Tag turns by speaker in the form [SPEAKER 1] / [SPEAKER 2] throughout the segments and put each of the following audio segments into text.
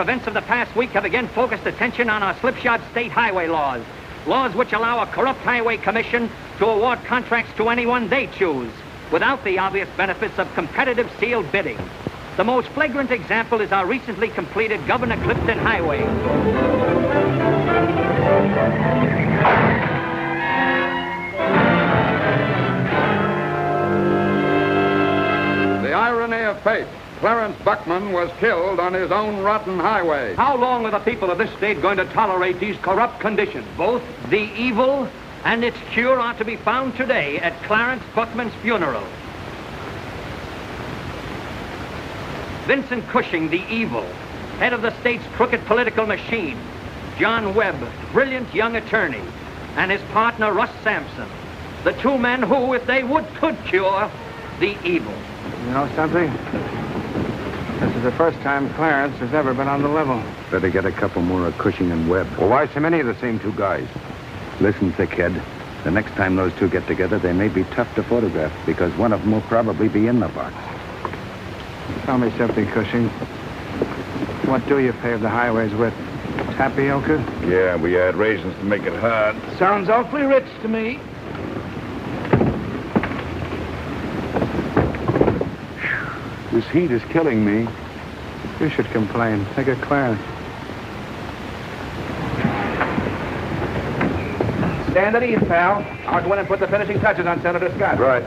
[SPEAKER 1] for events of the past week have again focused attention on our slipshod state highway laws. Laws which allow a corrupt highway commission to award contracts to anyone they choose, without the obvious benefits of competitive sealed bidding. The most flagrant example is our recently completed Governor Clifton Highway.
[SPEAKER 2] The irony of fate. Clarence Buckman was killed on his own rotten highway.
[SPEAKER 3] How long are the people of this state going to tolerate these corrupt conditions?
[SPEAKER 1] Both the evil and its cure are to be found today at Clarence Buckman's funeral. Vincent Cushing, the evil, head of the state's crooked political machine. John Webb, brilliant young attorney, and his partner, Russ Sampson. The two men who, if they could cure the evil.
[SPEAKER 4] You know something? This is the first time Clarence has ever been on the level.
[SPEAKER 5] Better get a couple more of Cushing and Webb.
[SPEAKER 4] Well, why so many of the same two guys?
[SPEAKER 5] Listen, thickhead. The next time those two get together, they may be tough to photograph, because one of them will probably be in the box.
[SPEAKER 4] Tell me something, Cushing. What do you pave the highways with? Tapioca?
[SPEAKER 6] Yeah, we add raisins to make it hard.
[SPEAKER 4] Sounds awfully rich to me.
[SPEAKER 5] This heat is killing me.
[SPEAKER 4] You should complain. Take a Clarence. Stand at ease, pal. I'll go in and put the finishing touches on Senator Scott.
[SPEAKER 5] Right.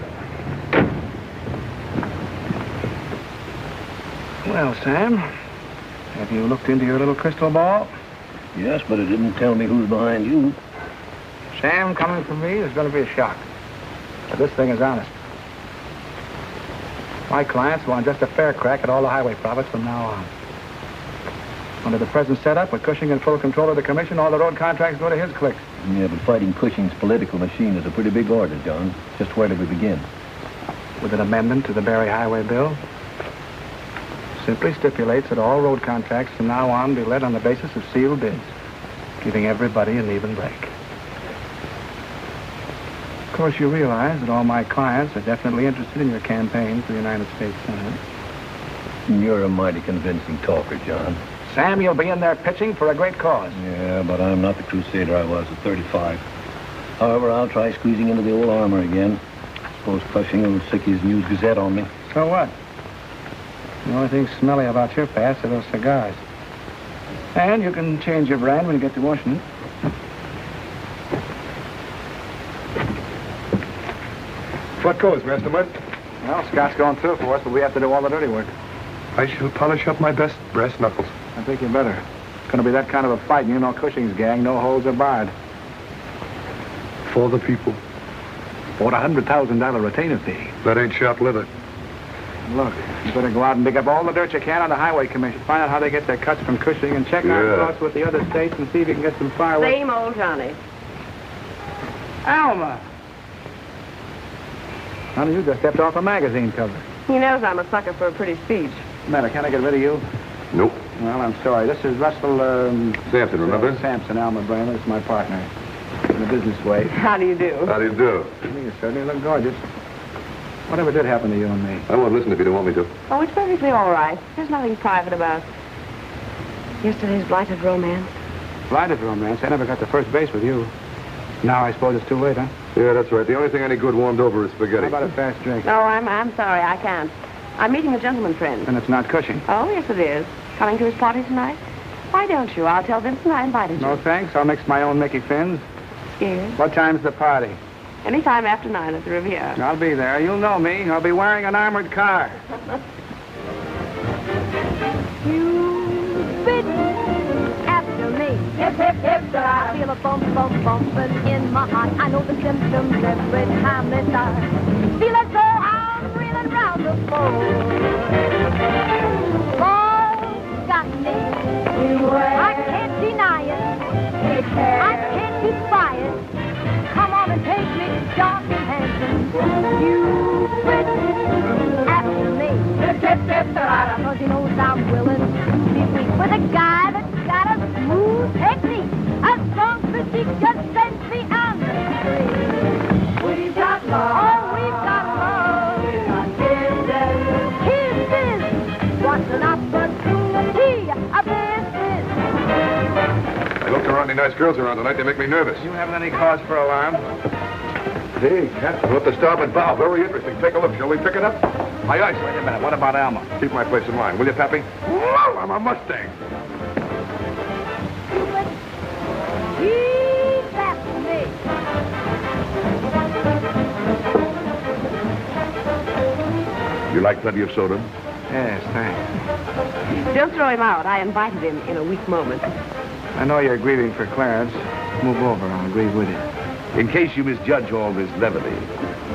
[SPEAKER 4] Well, Sam, have you looked into your little crystal ball?
[SPEAKER 7] Yes, but it didn't tell me who's behind you.
[SPEAKER 4] Sam, coming from me is going to be a shock. But this thing is honest. My clients want just a fair crack at all the highway profits from now on. Under the present setup, with Cushing in full control of the commission, all the road contracts go to his clique.
[SPEAKER 7] Yeah, but fighting Cushing's political machine is a pretty big order, John. Just where do we begin?
[SPEAKER 4] With an amendment to the Barry Highway Bill. Simply stipulates that all road contracts from now on be let on the basis of sealed bids, giving everybody an even break. Of course, you realize that all my clients are definitely interested in your campaign for the United States Senate.
[SPEAKER 7] You're a mighty convincing talker, John.
[SPEAKER 4] Sam, you'll be in there pitching for a great cause.
[SPEAKER 7] Yeah, but I'm not the crusader I was at 35. However, I'll try squeezing into the old armor again. I suppose Cushing will stick his News Gazette on me.
[SPEAKER 4] So what? The only thing smelly about your past are those cigars. And you can change your brand when you get to Washington.
[SPEAKER 6] What goes, Master Mudd?
[SPEAKER 4] Well, Scott's going through for us, but we have to do all the dirty work.
[SPEAKER 6] I shall polish up my best brass knuckles.
[SPEAKER 4] I think you better. It's going to be that kind of a fight, and you know Cushing's gang, no holds are barred.
[SPEAKER 6] For the people.
[SPEAKER 4] For a $100,000 retainer fee.
[SPEAKER 6] That ain't shop leather.
[SPEAKER 4] Look, you better go out and dig up all the dirt you can on the Highway Commission. Find out how they get their cuts from Cushing and check our thoughts with the other states and see if you can get some fireworks.
[SPEAKER 8] Same old Johnny.
[SPEAKER 4] Alma! Honey, you just stepped off a magazine cover.
[SPEAKER 8] He knows I'm a sucker for a pretty speech.
[SPEAKER 4] What's the matter? Can't I get rid of you?
[SPEAKER 6] Nope.
[SPEAKER 4] Well, I'm sorry. This is Russell,
[SPEAKER 6] Sampson, remember?
[SPEAKER 4] Sampson, Alma Bramer. This is my partner. In the business way.
[SPEAKER 8] How do you do?
[SPEAKER 6] How do you do?
[SPEAKER 4] You certainly look gorgeous. Whatever did happen to you and me?
[SPEAKER 6] I won't listen if you don't want me to.
[SPEAKER 8] Oh, it's perfectly all right. There's nothing private about yesterday's blighted romance.
[SPEAKER 4] Blighted romance? I never got to first base with you. Now I suppose it's too late, huh?
[SPEAKER 6] Yeah, that's right. The only thing any good warmed over is spaghetti.
[SPEAKER 4] How about a fast drink?
[SPEAKER 8] No, I'm sorry, I can't. I'm meeting a gentleman friend.
[SPEAKER 4] And it's not Cushing.
[SPEAKER 8] Oh, yes, it is. Coming to his party tonight? Why don't you? I'll tell Vincent I invited you.
[SPEAKER 4] No, thanks. I'll mix my own Mickey Fins.
[SPEAKER 8] Scared?
[SPEAKER 4] What time's the party?
[SPEAKER 8] Anytime after 9 at the Riviera.
[SPEAKER 4] I'll be there. You'll know me. I'll be wearing an armored car.
[SPEAKER 9] You've been after me. Hip, hip, hip, I feel a bump, bump, bumping in my heart. I know the symptoms every time they start. Feel as though I'm reeling round the floor. Love's got me. I can't deny it. I can't defy it. Come on and take me dark and handsome. You've been after me. Hip, hip, hip, cause he knows I'm willing to be weak with a guy that's got a smooth technique. A strong physique just sends me on the street. We've got love. Oh, we've got
[SPEAKER 6] many nice girls around tonight. They make me nervous.
[SPEAKER 4] You haven't any cause for alarm?
[SPEAKER 6] Hey, Captain, we're at the starboard bow. Very interesting. Take a look. Shall we pick it up? Aye, aye, sir.
[SPEAKER 4] Wait a minute. What about Alma?
[SPEAKER 6] Keep my place in line, will you, Pappy? Whoa, I'm a Mustang.
[SPEAKER 9] Keep that for me.
[SPEAKER 6] You like plenty of soda?
[SPEAKER 4] Yes, thanks.
[SPEAKER 8] Don't throw him out. I invited him in a weak moment.
[SPEAKER 4] I know you're grieving for Clarence. Move over. I'll grieve with you.
[SPEAKER 5] In case you misjudge all this levity,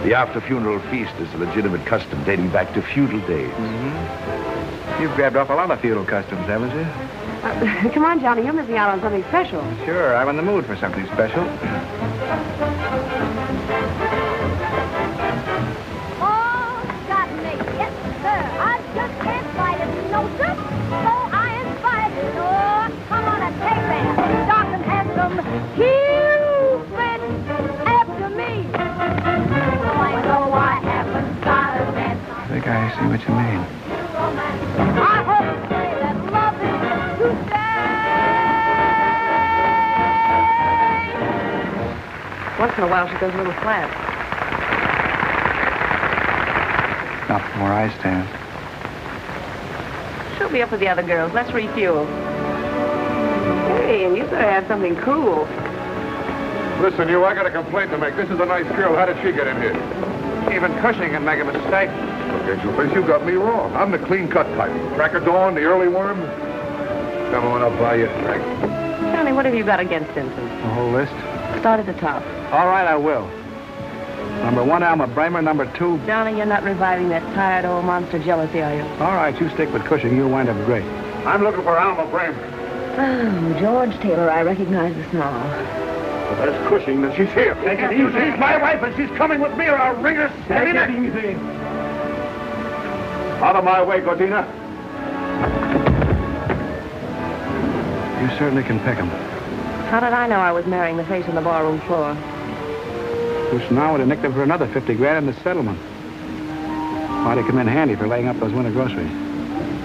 [SPEAKER 5] the after-funeral feast is a legitimate custom dating back to feudal days.
[SPEAKER 4] Mm-hmm. You've grabbed off a lot of feudal customs, haven't you?
[SPEAKER 8] Come on, Johnny. You're missing out on something special.
[SPEAKER 4] Sure, I'm in the mood for something special.
[SPEAKER 9] Oh, got me. Yes, sir. I just can't fight it. No, sir. So I invited. Oh, come on and take that. Dark and handsome. Cupid after me. I know I haven't got a chance.
[SPEAKER 4] I think I see what you mean.
[SPEAKER 9] I hope to say that love is to stay.
[SPEAKER 8] Once in a while, she goes a little flat.
[SPEAKER 4] Not from where I stand.
[SPEAKER 8] She'll be up with the other girls. Let's refuel. Hey, and you better have something cool.
[SPEAKER 6] Listen, you, I got a complaint to make. This is a nice girl. How did she get in here?
[SPEAKER 4] Even Cushing can make a mistake.
[SPEAKER 6] Look at you, face. You got me wrong. I'm the clean-cut type. Crack of dawn, the early worm. Come on, I'll buy you a drink.
[SPEAKER 8] Johnny, what have you got against Simpson?
[SPEAKER 4] The whole list?
[SPEAKER 8] Start at the top.
[SPEAKER 4] All right, I will. Number 1, Alma Bramer. Number 2...
[SPEAKER 8] Johnny, you're not reviving that tired old monster jealousy, are you?
[SPEAKER 4] All right, you stick with Cushing. You'll wind up great.
[SPEAKER 6] I'm looking for Alma Bramer.
[SPEAKER 8] Oh, George Taylor, I recognize the snarl.
[SPEAKER 6] Well, there's Cushing, and she's here.
[SPEAKER 3] Take it easy.
[SPEAKER 6] She's my wife, and she's coming with me, or I'll wring her
[SPEAKER 3] Take
[SPEAKER 6] neck.
[SPEAKER 3] it easy.
[SPEAKER 6] Out of my way, Gordina.
[SPEAKER 4] You certainly can pick him.
[SPEAKER 8] How did I know I was marrying the face on the barroom floor?
[SPEAKER 4] Which now would have nicked him for another 50 grand in the settlement. Might have come in handy for laying up those winter groceries.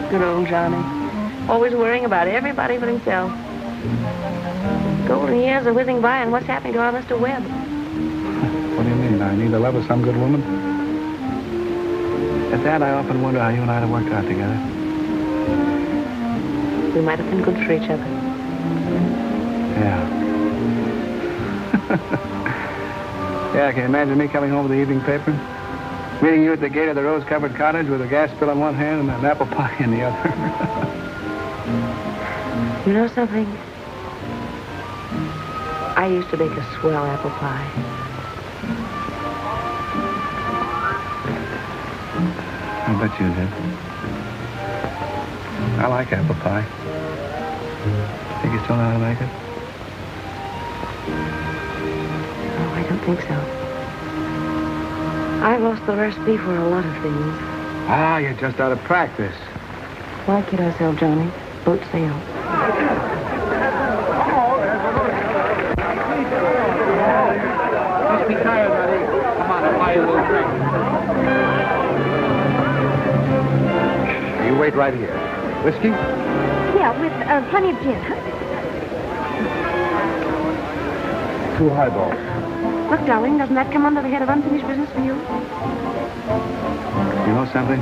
[SPEAKER 8] Good old Johnny. Always worrying about everybody but himself. Golden years are whizzing by, and what's happening to our Mr. Webb?
[SPEAKER 4] What do you mean? I need the love of some good woman? At that, I often wonder how you and I have worked out together.
[SPEAKER 8] We might have been good for each other.
[SPEAKER 4] Yeah. Yeah, can you imagine me coming home with the evening paper? Meeting you at the gate of the rose-covered cottage with a gas bill in one hand and an apple pie in the other.
[SPEAKER 8] You know something? I used to make a swell apple pie.
[SPEAKER 4] I bet you did. I like apple pie. Think you still know how to make it?
[SPEAKER 8] Oh, I don't think so. I've lost the recipe for a lot of things.
[SPEAKER 4] Ah, you're just out of practice.
[SPEAKER 8] Why kid ourselves, Johnny? Boat sail.
[SPEAKER 4] Must be tired, buddy. Come on, I'll buy you a little drink. You wait right here. Whiskey?
[SPEAKER 9] Yeah, with plenty of gin, huh?
[SPEAKER 6] 2 highballs.
[SPEAKER 8] Look, darling, doesn't that come under the head of unfinished business for you?
[SPEAKER 4] You know something?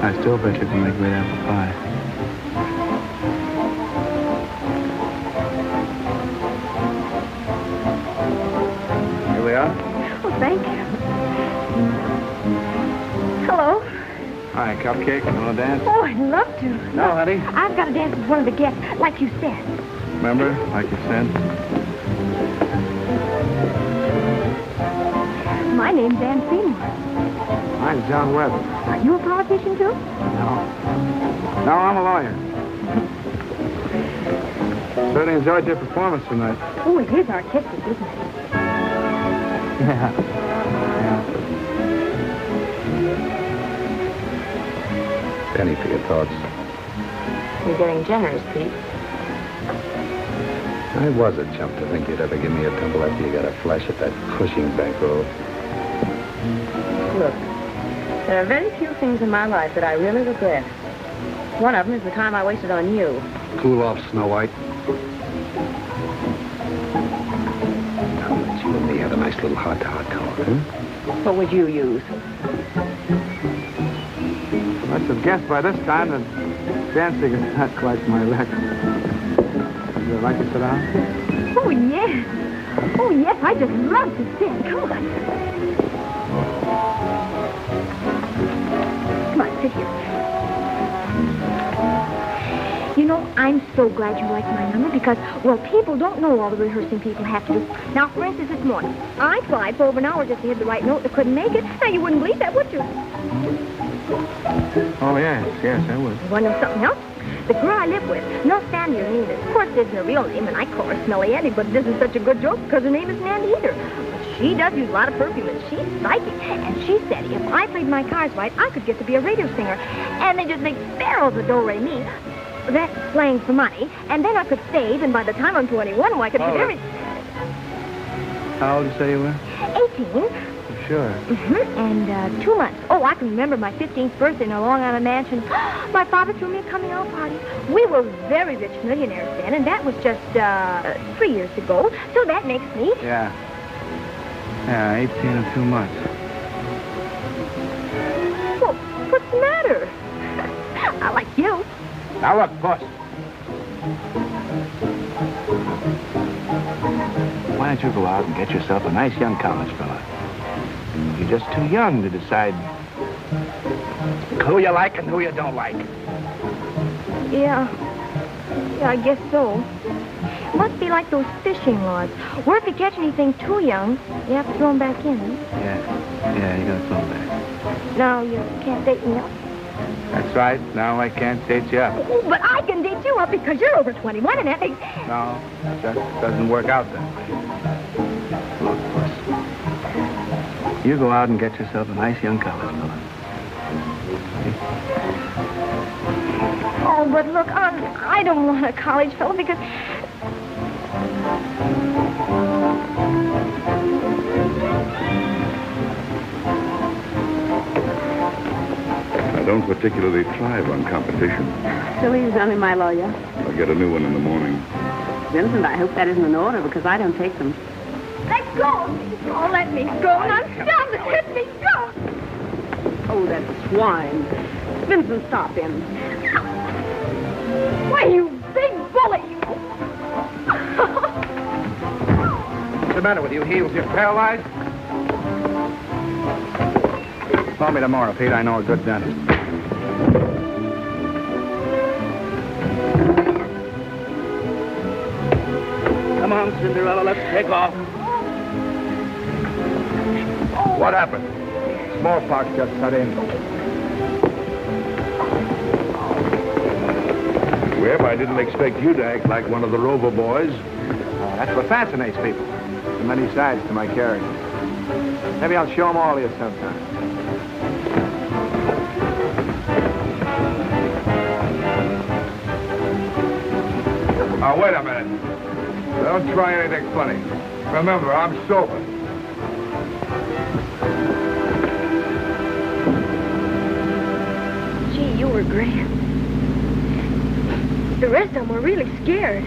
[SPEAKER 4] I still bet you can make great apple pie. Here we are.
[SPEAKER 8] Oh, thank you. Hello.
[SPEAKER 4] Hi, cupcake. You want to dance?
[SPEAKER 9] Oh, I'd love to.
[SPEAKER 4] No, honey.
[SPEAKER 9] I've got to dance with one of the guests, like you said.
[SPEAKER 4] Remember, like you said?
[SPEAKER 9] My name's Ann Seymour.
[SPEAKER 4] Mine's John Webb.
[SPEAKER 9] Are you a politician, too?
[SPEAKER 4] No, I'm a lawyer. Certainly enjoyed your performance tonight.
[SPEAKER 9] Oh, it is artistic, isn't it?
[SPEAKER 4] Yeah.
[SPEAKER 5] Penny for your thoughts.
[SPEAKER 8] You're getting generous, Pete.
[SPEAKER 5] I was a chump to think you'd ever give me a tumble after you got a flash at that Cushing bankroll.
[SPEAKER 8] Look, there are very few things in my life that I really regret. One of them is the time I wasted on you.
[SPEAKER 5] Cool off, Snow White. a little heart-to-heart talk, huh?
[SPEAKER 10] What would you use?
[SPEAKER 4] I must have guessed by this time that dancing is not quite my record. Would you like to sit down?
[SPEAKER 9] Oh, yes. Oh, yes, I just love to dance. Come on. Come on, sit here. You know, I'm so glad you like my number because, well, people don't know all the rehearsing people have to do. Now, for instance, this morning, I tried for over an hour just to hit the right note and couldn't make it. Now, you wouldn't believe that, would you?
[SPEAKER 4] Oh, yes, I would.
[SPEAKER 9] You want to know something else? The girl I live with, no Sandy or Nina. Of course, it isn't her real name, and I call her Smelly Eddie, but it isn't such a good joke because her name isn't Andy either. But she does use a lot of perfume, and she's psychic. And she said if I played my cards right, I could get to be a radio singer. And they just make barrels of do-re-mi. That's slang for money. And then I could save, and by the time I'm 21, I could put everything...
[SPEAKER 4] How old did you say you were?
[SPEAKER 9] 18.
[SPEAKER 4] Sure.
[SPEAKER 9] And 2 months. Oh, I can remember my 15th birthday in a Long Island mansion. My father threw me a coming-out party. We were very rich millionaires then, and that was just 3 years ago. So that makes me...
[SPEAKER 4] Yeah, 18 and 2 months.
[SPEAKER 9] Well, what's the matter? I like you.
[SPEAKER 4] Now look, boss. Why don't you go out and get yourself a nice young college fella? You're just too young to decide who you like and who you don't like.
[SPEAKER 9] Yeah, I guess so. Must be like those fishing rods. Where if you catch anything too young, you have to throw them back in.
[SPEAKER 4] Yeah, you gotta throw them back.
[SPEAKER 9] Now you can't date me up.
[SPEAKER 4] That's right. Now I can't date you up.
[SPEAKER 9] Oh, but I can date you up because you're over 21 and that makes...
[SPEAKER 4] No, that doesn't work out that way. Look, boss. You go out and get yourself a nice young college fella.
[SPEAKER 9] Oh, but look, I don't want a college fellow because...
[SPEAKER 6] I don't particularly thrive on competition.
[SPEAKER 10] So he's only my lawyer.
[SPEAKER 6] I'll get a new one in the morning.
[SPEAKER 10] Vincent, I hope that isn't an order because I don't take them.
[SPEAKER 9] Let go! Oh, let me go. Now stop it. Let me go.
[SPEAKER 10] Oh, that swine. Vincent, stop him.
[SPEAKER 9] Why, you big bully, you...
[SPEAKER 4] What's the matter with you, heels? You're paralyzed? Call me tomorrow, Pete. I know a good dentist. Come on, Cinderella. Let's take off.
[SPEAKER 6] What happened?
[SPEAKER 4] Smallpox just cut in.
[SPEAKER 6] Webb, I didn't expect you to act like one of the Rover boys.
[SPEAKER 4] That's what fascinates people. There are many sides to my character. Maybe I'll show them all to you sometime.
[SPEAKER 6] Now, wait a minute. Don't try anything funny. Remember, I'm sober.
[SPEAKER 9] Gee, you were grand. The rest of them were really scared.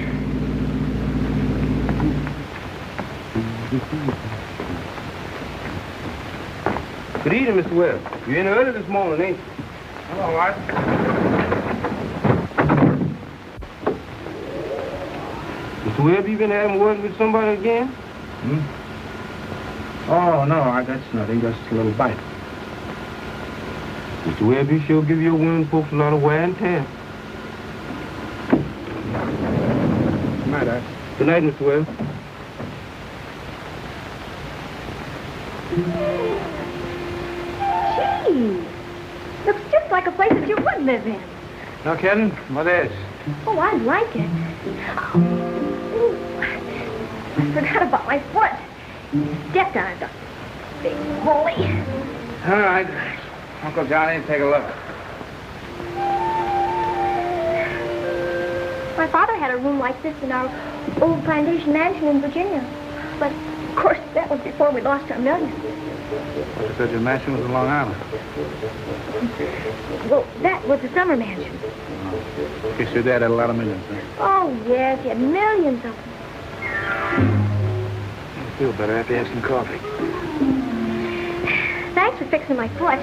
[SPEAKER 3] Good evening, Mr. Webb. You in early this morning, ain't you?
[SPEAKER 4] Hello, Art.
[SPEAKER 3] Mr. Webb, you been having words with somebody again?
[SPEAKER 4] Oh, no, Art, that's nothing. Just a little bite.
[SPEAKER 3] Mr. Webb, you sure give your women folks a lot of wear and tear.
[SPEAKER 4] Good night, Art.
[SPEAKER 3] Good night, Mr. Webb.
[SPEAKER 9] Gee, looks just like a place that you would live in.
[SPEAKER 4] No kidding? What is?
[SPEAKER 9] Oh, I'd like it. Ooh, I forgot about my foot. Stepped on it, the big bully.
[SPEAKER 4] All right. Uncle Johnny, take a look.
[SPEAKER 9] My father had a room like this in our old plantation mansion in Virginia. But, of course, that was before we lost our millions.
[SPEAKER 4] You said your mansion was in Long Island.
[SPEAKER 9] Well, that was the summer mansion.
[SPEAKER 4] Guess your dad had a lot of millions, huh?
[SPEAKER 9] Oh, yes, he had millions of them.
[SPEAKER 4] Feel better after you have some coffee.
[SPEAKER 9] Thanks for fixing my foot.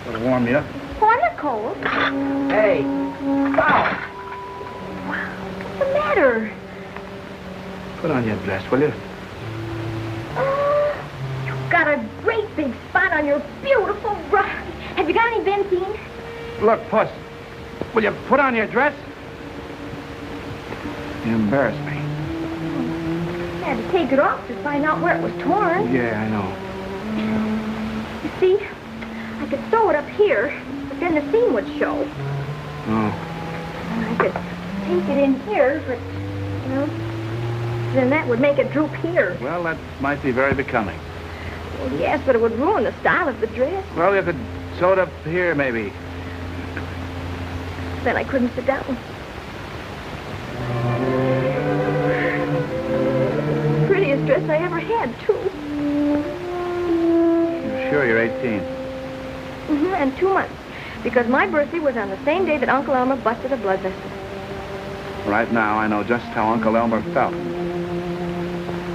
[SPEAKER 4] That'll warm you up.
[SPEAKER 9] Oh, I'm not cold.
[SPEAKER 4] Hey! Wow!
[SPEAKER 9] What's the matter?
[SPEAKER 4] Put on your dress, will you?
[SPEAKER 9] You've got a great big spot on your beautiful bra. Have you got any benzene?
[SPEAKER 4] Look, Puss, will you put on your dress? You embarrass me.
[SPEAKER 9] I had to take it off to find out where it was torn.
[SPEAKER 4] Yeah, I know.
[SPEAKER 9] You see, I could sew it up here, but then the seam would show.
[SPEAKER 4] Oh.
[SPEAKER 9] And I could take it in here, but, you know, then that would make it droop here.
[SPEAKER 4] Well, that might be very becoming.
[SPEAKER 9] Well, yes, but it would ruin the style of the dress.
[SPEAKER 4] Well, you could sew it up here, maybe.
[SPEAKER 9] Then I couldn't sit down. Prettiest dress I ever had, too.
[SPEAKER 4] You're sure you're 18?
[SPEAKER 9] And 2 months. Because my birthday was on the same day that Uncle Elmer busted a blood vessel.
[SPEAKER 4] Right now, I know just how Uncle Elmer felt.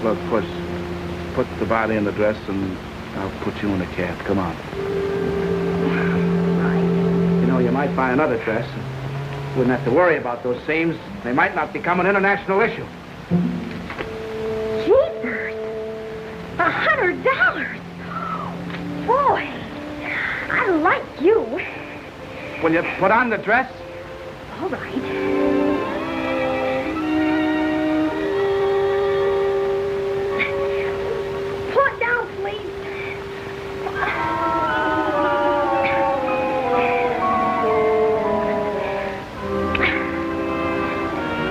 [SPEAKER 4] Look, Puss, put the body in the dress and I'll put you in the cab. Come on. You know, you might find another dress. Wouldn't have to worry about those seams. They might not become an international issue.
[SPEAKER 9] Jeepers! $100! Boy, I like you.
[SPEAKER 4] Will you put on the dress?
[SPEAKER 9] All right. Pull it down, please.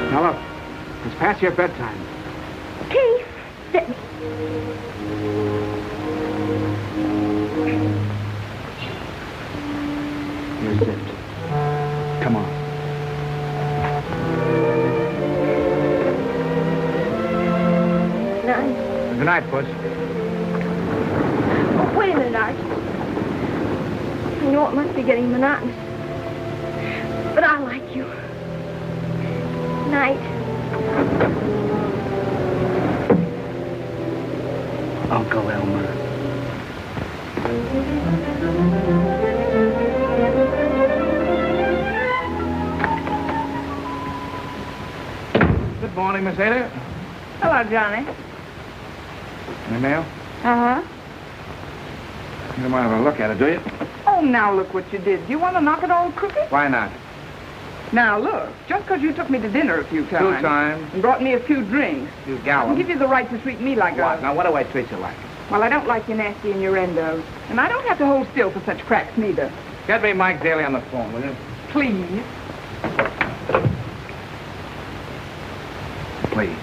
[SPEAKER 4] Now look, it's past your bedtime.
[SPEAKER 9] Keith, sit me.
[SPEAKER 4] You're zipped. Come on.
[SPEAKER 9] Night.
[SPEAKER 4] Good night, Puss.
[SPEAKER 9] Oh, wait a minute, Art. I know it must be getting monotonous. But I like you. Night.
[SPEAKER 4] Uncle Elmer. Good morning, Miss Ada.
[SPEAKER 10] Hello, Johnny.
[SPEAKER 4] Any mail?
[SPEAKER 10] Uh-huh.
[SPEAKER 4] You don't mind if I look at it, do you?
[SPEAKER 10] Oh, now look what you did. Do you want to knock it all crooked?
[SPEAKER 4] Why not?
[SPEAKER 10] Now look, just because you took me to dinner a few times.
[SPEAKER 4] 2 times.
[SPEAKER 10] And brought me a few drinks.
[SPEAKER 4] You
[SPEAKER 10] I'll
[SPEAKER 4] gallon.
[SPEAKER 10] give you the right to treat me like
[SPEAKER 4] What?
[SPEAKER 10] a...
[SPEAKER 4] Now, what do I treat you like?
[SPEAKER 10] Well, I don't like your nasty innuendos. And I don't have to hold still for such cracks, neither.
[SPEAKER 4] Get me Mike Daly on the phone, will you?
[SPEAKER 10] Please.
[SPEAKER 4] Please.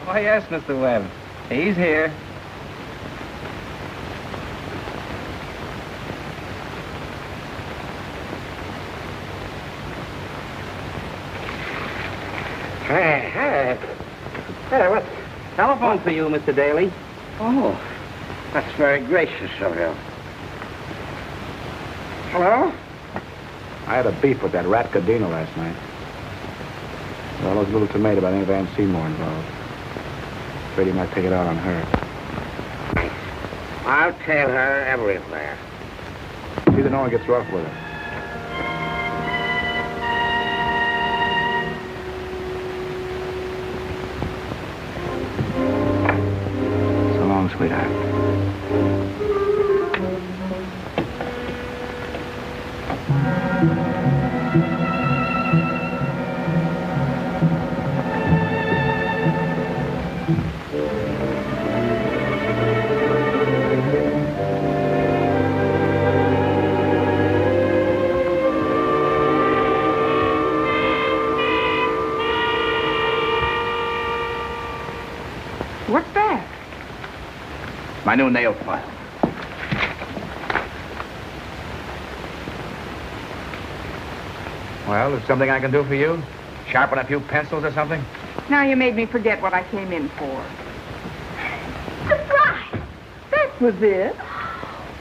[SPEAKER 4] Oh, yes, Mr. Webb. He's here.
[SPEAKER 1] Hey, what? Telephone for you, Mr. Daly.
[SPEAKER 11] Oh, that's very gracious of you.
[SPEAKER 10] Hello?
[SPEAKER 4] I had a beef with that rat Cadena last night. Well, I was a little timid about any Van Seymour involved. Afraid he might take it out on her.
[SPEAKER 11] I'll tell her everywhere.
[SPEAKER 4] See that no one gets rough with her. So long, sweetheart.
[SPEAKER 10] What's that?
[SPEAKER 4] My new nail file. Well, there's something I can do for you? Sharpen a few pencils or something?
[SPEAKER 10] Now you made me forget what I came in for.
[SPEAKER 9] Surprise!
[SPEAKER 10] That was it.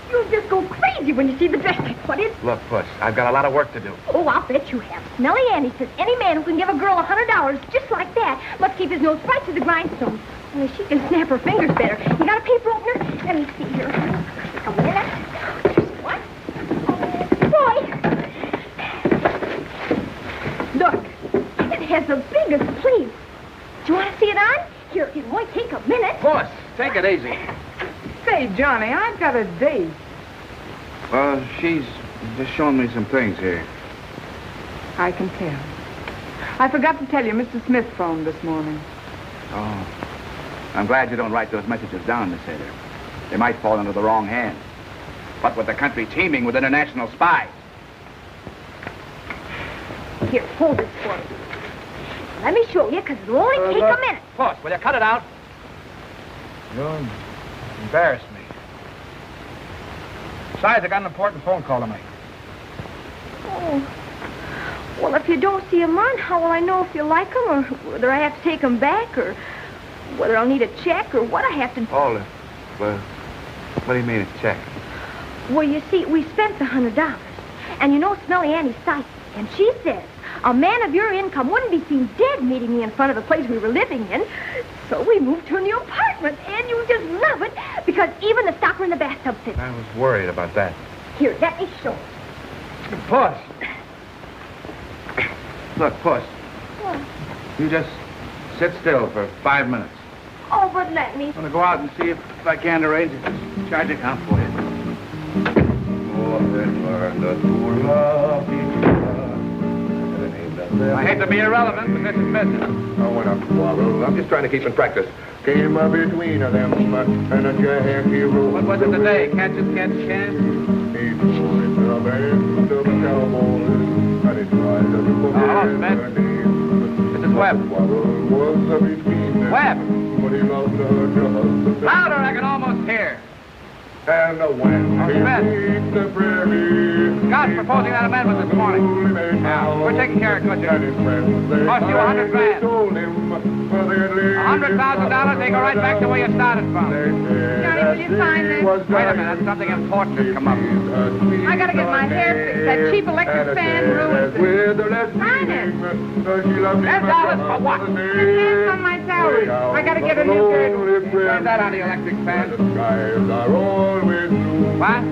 [SPEAKER 9] You'll just go crazy when you see the dress. What is...
[SPEAKER 4] Look, Puss, I've got a lot of work to do.
[SPEAKER 9] Oh, I'll bet you have. Smelly Annie says any man who can give a girl $100 just like that must keep his nose right to the grindstone. Only she can snap her fingers better. You got a paper opener? Let me see here. A minute. What? Boy. Look, it has the biggest sleeve. Do you want to see it on? Here, it won't take a minute.
[SPEAKER 4] Puss, take it easy.
[SPEAKER 10] Say, Johnny, I've got a date.
[SPEAKER 4] Well, she's just showing me some things here.
[SPEAKER 10] I can tell. I forgot to tell you, Mr. Smith phoned this morning.
[SPEAKER 4] Oh. I'm glad you don't write those messages down, Miss Hader. They might fall into the wrong hands. What with the country teeming with international spies?
[SPEAKER 9] Here, hold this for me. Let me show you, because it'll only take a minute.
[SPEAKER 4] Puss, will you cut it out? You embarrass me. Besides, I got an important phone call to make.
[SPEAKER 9] Oh. Well, if you don't see him on, how will I know if you like him, or whether I have to take him back, or whether I'll need a check, or what I have to...
[SPEAKER 4] Oh, well, what do you mean a check?
[SPEAKER 9] Well, you see, we spent the $100, and you know Smelly Annie's psychic, and she says a man of your income wouldn't be seen dead meeting me in front of the place we were living in. So we moved to a new apartment, and you just love it, because even the stopper in the bathtub fits.
[SPEAKER 4] I was worried about that.
[SPEAKER 9] Here, let me show you.
[SPEAKER 4] Puss! Look, Puss,
[SPEAKER 9] What?
[SPEAKER 4] you just sit still for 5 minutes.
[SPEAKER 9] Oh, but let me.
[SPEAKER 4] I'm going to go out and see if I can arrange a charge account for you. I hate to be irrelevant, but this is business.
[SPEAKER 6] I went up to Wanger. I'm just trying to keep in practice. Came between them and a Yankee road.
[SPEAKER 4] What was it today? Catch can? Hello, Smith. This is Webb. Webb! Louder, I can almost hear.
[SPEAKER 6] And when
[SPEAKER 4] Smith. Scott's proposing that amendment this morning. Now, we're taking care of it, could you? Cost you $100,000. $100,000, they go right back to where you started from.
[SPEAKER 10] Johnny, will you sign this?
[SPEAKER 4] Wait a minute, something important has come up.
[SPEAKER 10] I gotta get my hair fixed. That cheap electric fan ruins it. Sign it.
[SPEAKER 4] $10 for what?
[SPEAKER 10] It's on my salary. I gotta get a new girdle.
[SPEAKER 4] Where's that on the electric fan? What?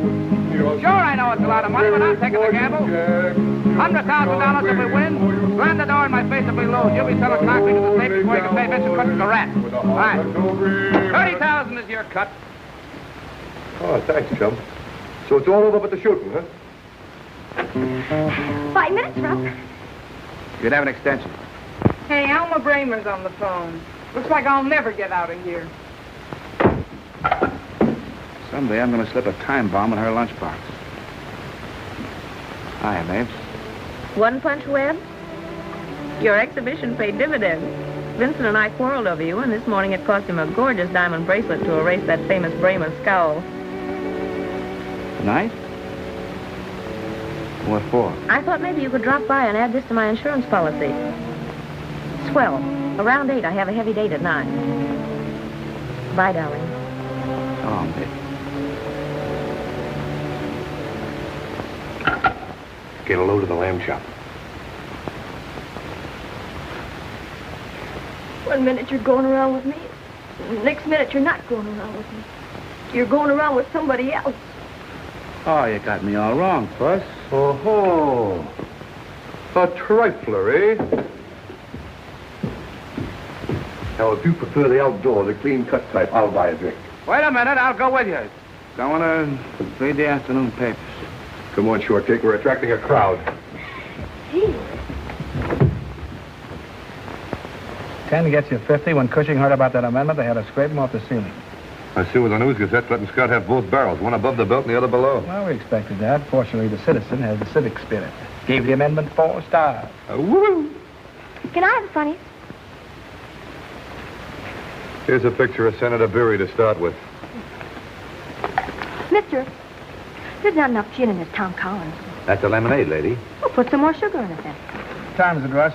[SPEAKER 4] Sure, I know it's a lot of money, but I'm taking the gamble. $100,000 if we win. Slam the door in my face if we lose. You'll be selling concrete to the state before you can pay Vincent Cook the rat. All right. $30,000 is your cut.
[SPEAKER 6] Oh, thanks, chum. So it's all over but the shooting, huh?
[SPEAKER 9] 5 minutes, Ruff.
[SPEAKER 4] You'd have an extension.
[SPEAKER 10] Hey, Alma Bramer's on the phone. Looks like I'll never get out of here.
[SPEAKER 4] Someday I'm going to slip a time bomb in her lunchbox. Hiya, babes.
[SPEAKER 8] One punch, Webb? Your exhibition paid dividends. Vincent and I quarreled over you, and this morning it cost him a gorgeous diamond bracelet to erase that famous Bramer scowl.
[SPEAKER 4] Nice? What for?
[SPEAKER 8] I thought maybe you could drop by and add this to my insurance policy. Swell. Around 8, I have a heavy date at 9. Bye, darling.
[SPEAKER 4] So long, babe.
[SPEAKER 6] Get a load of the lamb chop.
[SPEAKER 9] 1 minute you're going around with me. The next minute you're not going around with me. You're going around with somebody else.
[SPEAKER 4] Oh, you got me all wrong, Puss.
[SPEAKER 6] Oh-ho. A trifler, eh? Now, if you prefer the outdoor, the clean-cut type, I'll buy a drink.
[SPEAKER 4] Wait a minute, I'll go with you. Going to read the afternoon papers.
[SPEAKER 6] Come on, short cake, we're attracting a crowd.
[SPEAKER 9] Gee.
[SPEAKER 4] 10 gets you 50. When Cushing heard about that amendment, they had to scrape him off the ceiling.
[SPEAKER 6] I see with the News Gazette letting Scott have both barrels, one above the belt and the other below.
[SPEAKER 4] Well, we expected that. Fortunately, the Citizen has the civic spirit. Gave the amendment 4 stars.
[SPEAKER 6] Woo!
[SPEAKER 9] Can I have the funnies?
[SPEAKER 6] Here's a picture of Senator Beery to start with.
[SPEAKER 9] Mister, there's not enough gin in this Tom Collins.
[SPEAKER 5] That's a lemonade, lady.
[SPEAKER 8] Well, put some more sugar in it then.
[SPEAKER 4] What time is it, Russ?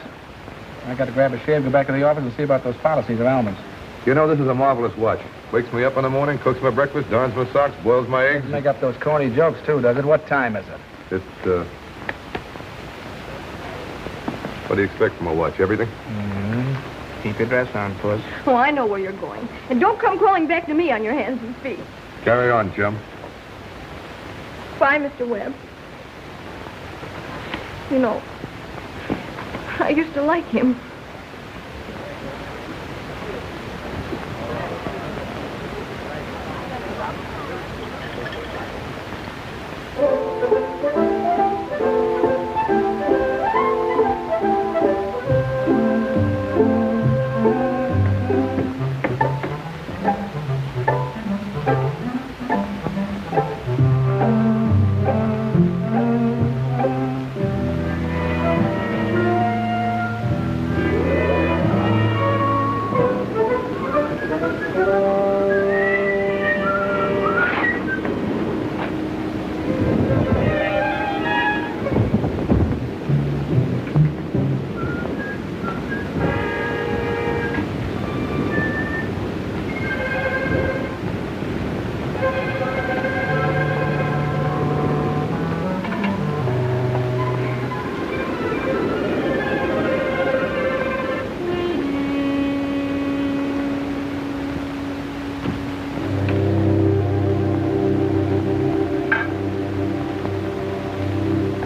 [SPEAKER 4] I got to grab a shave, go back to the office, and see about those policies of Almonds.
[SPEAKER 6] You know, this is a marvelous watch. Wakes me up in the morning, cooks my breakfast, darns my socks, boils my eggs.
[SPEAKER 4] Make up those corny jokes, too, does it? What time is it?
[SPEAKER 6] What do you expect from a watch? Everything?
[SPEAKER 4] Mm-hmm. Keep your dress on, Puss.
[SPEAKER 9] Oh, I know where you're going. And don't come crawling back to me on your hands and feet.
[SPEAKER 6] Carry on, chum.
[SPEAKER 9] Bye, Mr. Webb. You know, I used to like him.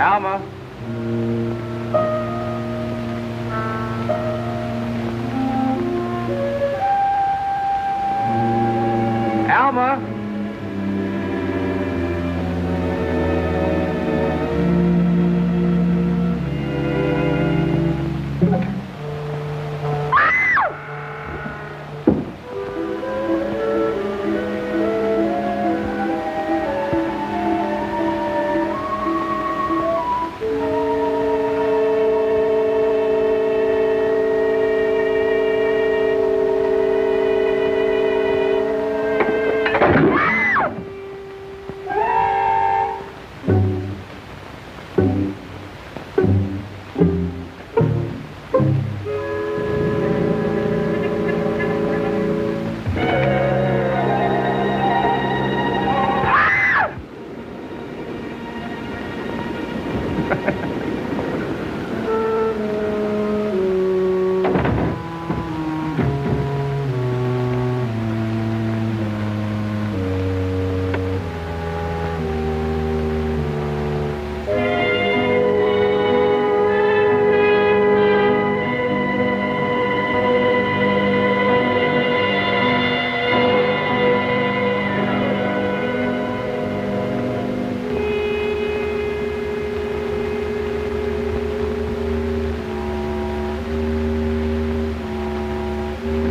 [SPEAKER 4] Alma. Alma.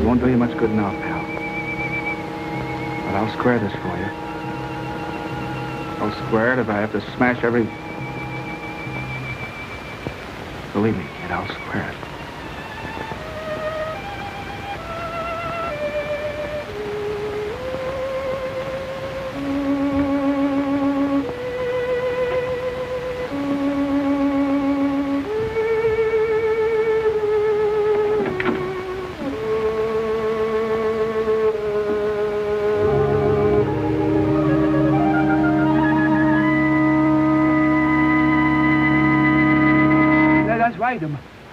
[SPEAKER 4] Won't do you much good now, pal. But I'll square this for you. I'll square it if I have to smash every... Believe me, kid, I'll square it.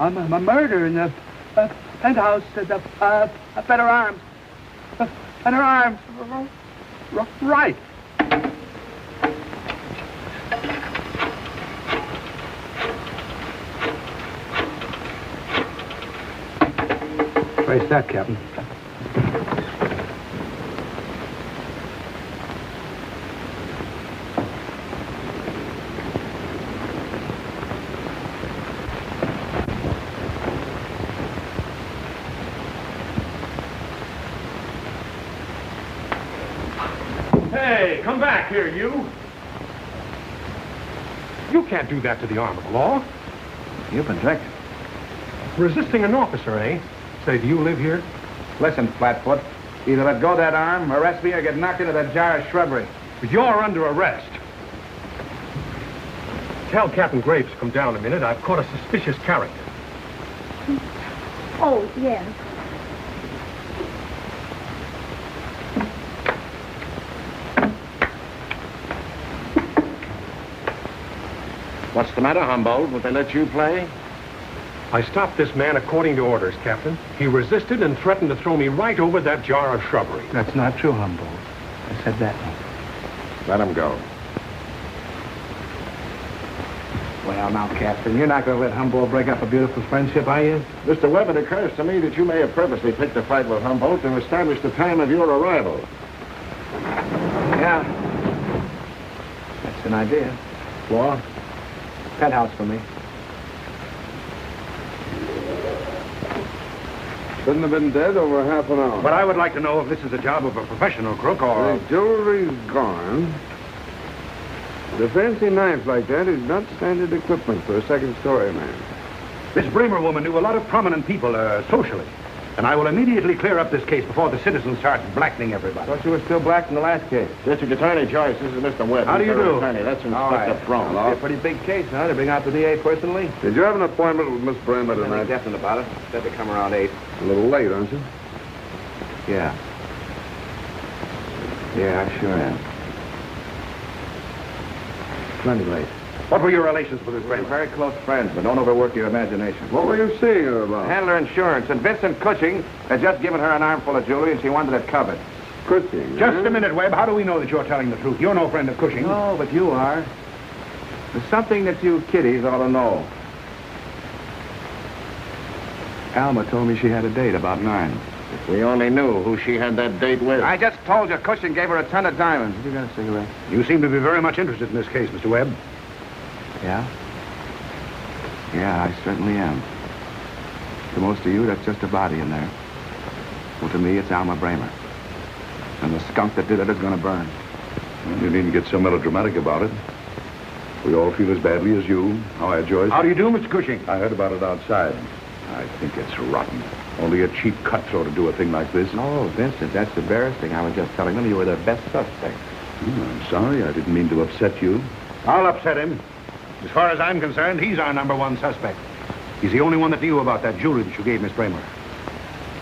[SPEAKER 4] I'm a murder in the penthouse at the Better Arms. Better Arms. Right.
[SPEAKER 5] Where's that, Captain?
[SPEAKER 3] Hey, come back here, you. You can't do that to the arm of the law.
[SPEAKER 4] You've been drinking.
[SPEAKER 3] Resisting an officer, eh? Say, do you live here?
[SPEAKER 4] Listen, Flatfoot. Either let go that arm, arrest me, or get knocked into that jar of shrubbery.
[SPEAKER 3] You're under arrest.
[SPEAKER 12] tell Captain Graves to come down a minute. I've caught a suspicious character.
[SPEAKER 9] Oh, yes.
[SPEAKER 11] What's the matter, Humboldt? Would they let you play?
[SPEAKER 12] I stopped this man according to orders, Captain. He resisted and threatened to throw me right over that jar of shrubbery.
[SPEAKER 4] That's not true, Humboldt. I said that.
[SPEAKER 11] Let him go.
[SPEAKER 4] Well, now, Captain, you're not going to let Humboldt break up a beautiful friendship, are you?
[SPEAKER 11] Mr. Webb, it occurs to me that you may have purposely picked a fight with Humboldt to establish the time of your arrival.
[SPEAKER 4] Yeah. That's an idea.
[SPEAKER 11] Floor?
[SPEAKER 4] Penthouse for me.
[SPEAKER 2] Couldn't have been dead over half an hour.
[SPEAKER 5] But I would like to know if this is a job of a professional crook or...
[SPEAKER 2] The jewelry's gone. The fancy knife like that is not standard equipment for a second-story man.
[SPEAKER 5] This Bremer woman knew a lot of prominent people socially. And I will immediately clear up this case before the citizens start blackening everybody.
[SPEAKER 4] Thought you were still black in the last case.
[SPEAKER 11] District Attorney Joyce, this is Mr. Webb.
[SPEAKER 5] How do you do?
[SPEAKER 11] Attorney. That's Inspector Frome.
[SPEAKER 4] Hello. A pretty big case, huh? To bring out the DA personally?
[SPEAKER 2] Did you have an appointment with Miss Bremer
[SPEAKER 4] Nothing
[SPEAKER 2] tonight?
[SPEAKER 4] definite about it. Said to come around 8.
[SPEAKER 2] A little late, aren't you?
[SPEAKER 4] Yeah. Yeah, I sure am. Plenty late.
[SPEAKER 5] What were your relations with this
[SPEAKER 4] We're
[SPEAKER 5] Bremer?
[SPEAKER 4] very close friends, but don't overwork your imagination.
[SPEAKER 2] What were you seeing her about?
[SPEAKER 4] Handler Insurance, and Vincent Cushing had just given her an armful of jewelry, and she wanted it covered.
[SPEAKER 2] Cushing.
[SPEAKER 5] Just a minute, Webb. How do we know that you're telling the truth? You're no friend of Cushing.
[SPEAKER 4] No, but you are. There's something that you kiddies ought to know. Alma told me she had a date about 9.
[SPEAKER 11] If we only knew who she had that date with.
[SPEAKER 4] I just told you Cushing gave her a ton of diamonds. Have you got a cigarette?
[SPEAKER 5] You seem to be very much interested in this case, Mr. Webb.
[SPEAKER 4] Yeah? Yeah, I certainly am. To most of you, that's just a body in there. Well, to me, it's Alma Bremer. And the skunk that did it is going to burn.
[SPEAKER 6] Well, you needn't get so melodramatic about it. We all feel as badly as you. How are you, Joyce?
[SPEAKER 5] How do you do, Mr. Cushing?
[SPEAKER 6] I heard about it outside. I think it's rotten. Only a cheap cutthroat to do a thing like this.
[SPEAKER 4] No, Vincent, that's embarrassing. I was just telling them you were their best suspect.
[SPEAKER 6] I'm sorry. I didn't mean to upset you.
[SPEAKER 5] I'll upset him. As far as I'm concerned, he's our #1 suspect. He's the only one that knew about that jewelry that you gave Miss Bremer.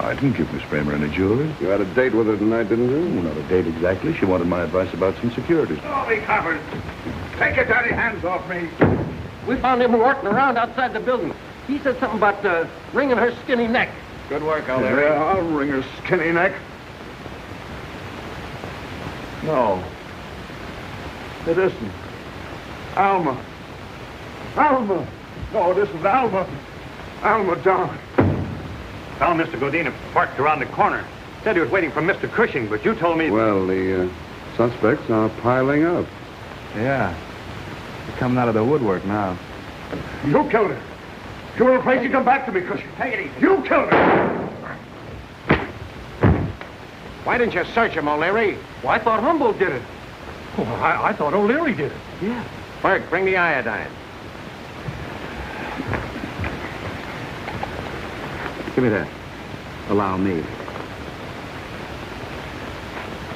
[SPEAKER 6] I didn't give Miss Bremer any jewelry.
[SPEAKER 2] You had a date with her tonight, didn't you?
[SPEAKER 6] Not a date exactly. She wanted my advice about some securities.
[SPEAKER 5] Oh, me covered. Take your dirty hands off me.
[SPEAKER 11] We found him walking around outside the building. He said something about wringing her skinny neck.
[SPEAKER 4] Good work, O'Leary.
[SPEAKER 2] Yeah, I'll wring her skinny neck. No. It isn't. Alma. Alma. No, it isn't Alma. Alma down.
[SPEAKER 3] Found Mr. Godina parked around the corner. Said he was waiting for Mr. Cushing, but you told me...
[SPEAKER 2] Well, the suspects are piling up.
[SPEAKER 4] Yeah. They're coming out of the woodwork now.
[SPEAKER 5] You killed her. You were afraid to come back to me, Cushing. Take it easy. You killed her.
[SPEAKER 11] Why didn't you search him, O'Leary?
[SPEAKER 3] Well, I thought Humboldt did it. Well, I thought O'Leary did it.
[SPEAKER 11] Yeah. Burke, bring the iodine.
[SPEAKER 4] Give me that. Allow me.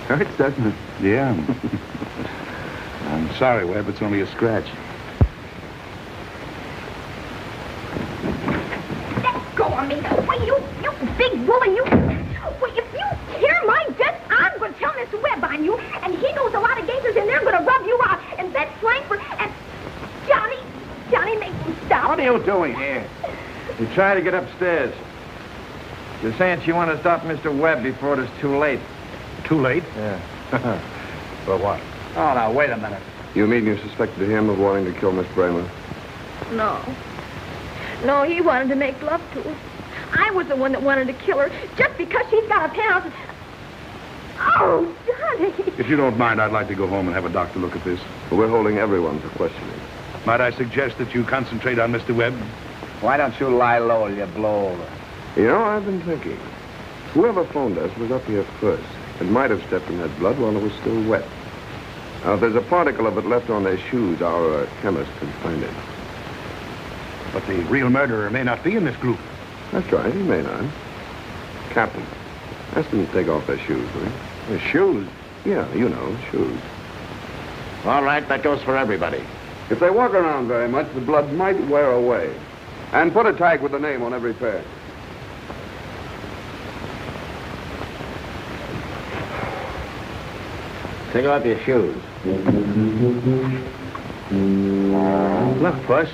[SPEAKER 4] Hurts, doesn't it?
[SPEAKER 6] Yeah. I'm sorry, Webb. It's only a scratch.
[SPEAKER 9] Let go of me. Wait, you big woman, you... Wait, if you tear my dress, I'm going to tell Mr. Webb on you, and he knows a lot of gangsters, and they're going to rub you out. And Beth Schwankford and Johnny, make them stop.
[SPEAKER 4] What are you doing here? You try to get upstairs. You're saying she wanted to stop Mr. Webb before it is too late.
[SPEAKER 5] Too late?
[SPEAKER 4] Yeah.
[SPEAKER 5] For what?
[SPEAKER 4] Oh, now, wait a minute.
[SPEAKER 2] You mean you suspected him of wanting to kill Miss Bremer?
[SPEAKER 8] No. No, he wanted to make love to her. I was the one that wanted to kill her just because she's got a penthouse. Oh, Johnny.
[SPEAKER 6] If you don't mind, I'd like to go home and have a doctor look at this.
[SPEAKER 2] We're holding everyone for questioning.
[SPEAKER 6] Might I suggest that you concentrate on Mr. Webb?
[SPEAKER 4] Why don't you lie low, you blow over?
[SPEAKER 2] You know, I've been thinking. Whoever phoned us was up here first. It might have stepped in that blood while it was still wet. Now, if there's a particle of it left on their shoes, our chemist can find it.
[SPEAKER 5] But the real murderer may not be in this group.
[SPEAKER 2] That's right, he may not. Captain, ask them to take off their shoes, will you?
[SPEAKER 5] His shoes?
[SPEAKER 2] Yeah, you know, shoes.
[SPEAKER 11] All right, that goes for everybody.
[SPEAKER 2] If they walk around very much, the blood might wear away. And put a tag with the name on every pair.
[SPEAKER 11] Take off your shoes.
[SPEAKER 4] Look, Puss.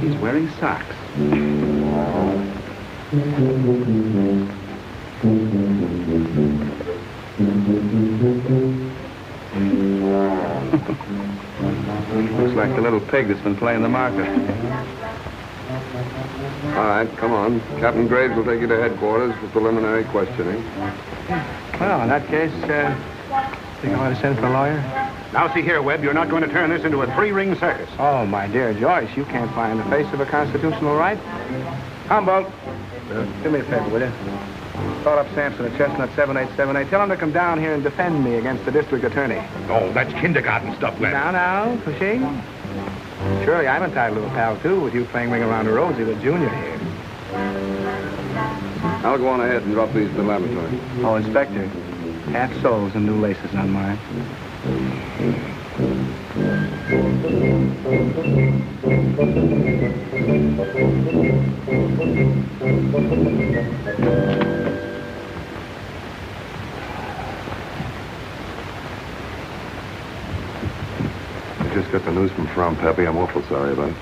[SPEAKER 4] He's wearing socks. Looks like the little pig that's been playing the market.
[SPEAKER 2] All right, come on. Captain Graves will take you to headquarters for preliminary questioning.
[SPEAKER 4] Well, in that case, think I ought to send for a lawyer?
[SPEAKER 5] Now, see here, Webb, you're not going to turn this into a three-ring circus.
[SPEAKER 4] Oh, my dear Joyce, you can't find the face of a constitutional right. Humboldt, do me a favor, will you? Call up Sampson at Chestnut 7878. Tell him to come down here and defend me against the district attorney.
[SPEAKER 5] Oh, that's kindergarten stuff, Webb.
[SPEAKER 4] Now, Cushing. Surely I'm entitled to a pal, too, with you playing ring around a Rosie, the junior here.
[SPEAKER 2] I'll go on ahead and drop these to the laboratory.
[SPEAKER 4] Oh, Inspector, half soles and new laces on mine.
[SPEAKER 6] I just got the news from Peppy. I'm awful sorry about it.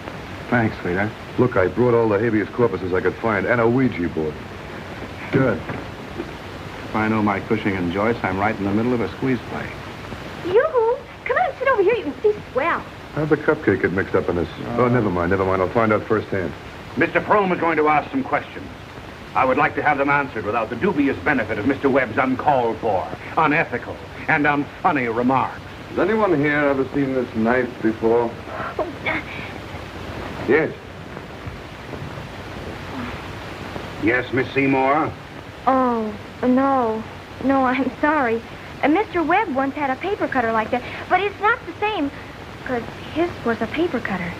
[SPEAKER 4] Thanks, sweetheart.
[SPEAKER 6] Look, I brought all the habeas corpuses I could find and a Ouija board.
[SPEAKER 4] Good. If I know my Cushing and Joyce, I'm right in the middle of a squeeze play.
[SPEAKER 9] Yoo-hoo! Come on, sit over here. You can see swell.
[SPEAKER 6] How'd the cupcake get mixed up in this? Oh, never mind. I'll find out firsthand.
[SPEAKER 5] Mr. Frome is going to ask some questions. I would like to have them answered without the dubious benefit of Mr. Webb's uncalled for, unethical, and unfunny remarks.
[SPEAKER 2] Has anyone here ever seen this knife before? Yes.
[SPEAKER 5] Yes, Miss Seymour?
[SPEAKER 9] Oh, no. No, I'm sorry. Mr. Webb once had a paper cutter like that, but it's not the same, because his was a paper cutter.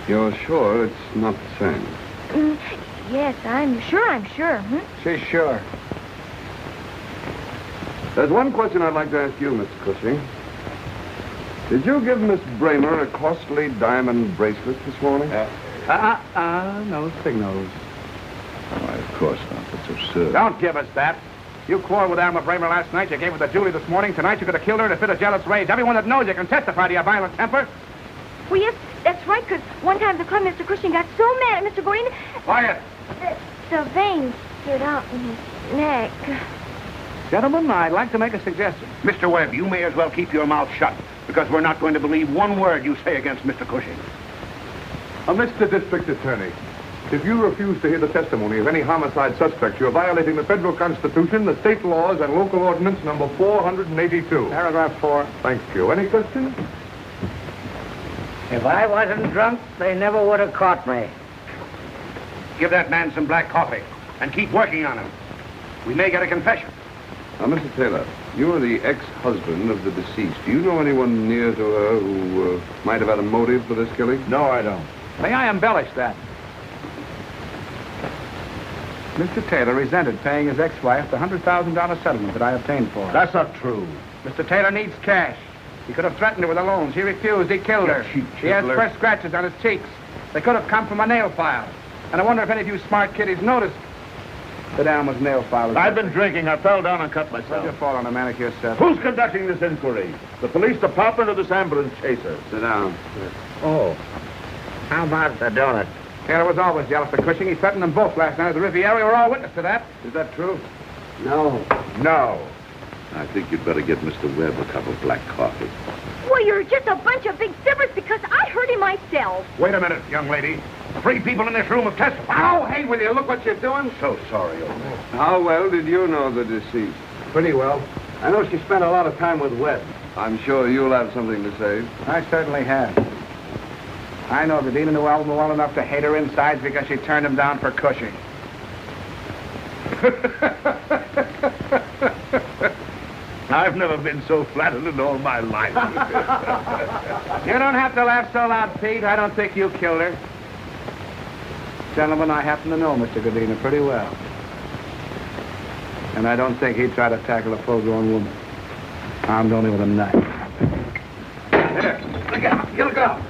[SPEAKER 2] You're sure it's not the same?
[SPEAKER 9] Yes, I'm sure.
[SPEAKER 4] She's sure.
[SPEAKER 2] There's one question I'd like to ask you, Mr. Cushing. Did you give Miss Bramer a costly diamond bracelet this morning?
[SPEAKER 4] No signals.
[SPEAKER 7] Why, of course not. That's absurd.
[SPEAKER 4] Don't give us that. You quarreled with Alma Bramer last night. You gave her the Julie this morning. Tonight you could have killed her in a fit of jealous rage. Everyone that knows you can testify to your violent temper.
[SPEAKER 9] Well, yes, that's right, because one time at the club, Mr. Cushing got so mad at Mr. Gordon.
[SPEAKER 4] Quiet.
[SPEAKER 9] The veins stood out in his neck.
[SPEAKER 4] Gentlemen, I'd like to make a suggestion.
[SPEAKER 5] Mr. Webb, you may as well keep your mouth shut, because we're not going to believe one word you say against Mr. Cushing.
[SPEAKER 6] Mr. District Attorney, if you refuse to hear the testimony of any homicide suspect, you're violating the federal constitution, the state laws, and local ordinance number 482.
[SPEAKER 4] Paragraph 4.
[SPEAKER 6] Thank you. Any questions?
[SPEAKER 11] If I wasn't drunk, they never would have caught me.
[SPEAKER 5] Give that man some black coffee, and keep working on him. We may get a confession.
[SPEAKER 2] Now, Mr. Taylor, you are the ex-husband of the deceased. Do you know anyone near to her who might have had a motive for this killing?
[SPEAKER 4] No, I don't. May I embellish that? Mr. Taylor resented paying his ex-wife the $100,000 settlement that I obtained for her.
[SPEAKER 5] That's not true.
[SPEAKER 4] Mr. Taylor needs cash. He could have threatened her with a loan. She refused. He killed her. She has fresh scratches on his cheeks. They could have come from a nail file. And I wonder if any of you smart kiddies noticed that Alma's nail file.
[SPEAKER 3] I've been drinking. I fell down and cut
[SPEAKER 4] What'd
[SPEAKER 3] myself.
[SPEAKER 4] you fall on a manicure set?
[SPEAKER 3] Who's conducting this inquiry? The police department or this ambulance chaser?
[SPEAKER 2] Sit down.
[SPEAKER 11] Oh, how about the donut?
[SPEAKER 4] Taylor was always jealous of Cushing. He threatened them both last night at the Riviera. We were all witness to that.
[SPEAKER 2] Is that true?
[SPEAKER 11] No.
[SPEAKER 4] No.
[SPEAKER 6] I think you'd better get Mr. Webb a cup of black coffee.
[SPEAKER 9] Well, you're just a bunch of big sippers because I heard him myself.
[SPEAKER 5] Wait a minute, young lady. 3 people in this room have testified.
[SPEAKER 4] Oh, hey, will you look what you're doing?
[SPEAKER 6] So sorry, old man.
[SPEAKER 2] How well did you know the deceased?
[SPEAKER 4] Pretty well. I know she spent a lot of time with Webb.
[SPEAKER 2] I'm sure you'll have something to say.
[SPEAKER 4] I certainly have. I know Gadina knew Alma well enough to hate her insides because she turned him down for Cushing.
[SPEAKER 3] I've never been so flattered in all my life.
[SPEAKER 4] You don't have to laugh so loud, Pete. I don't think you killed her. Gentlemen, I happen to know Mr. Gadina pretty well. And I don't think he'd try to tackle a full-grown woman, armed only with a knife.
[SPEAKER 5] Here, look out. You'll go.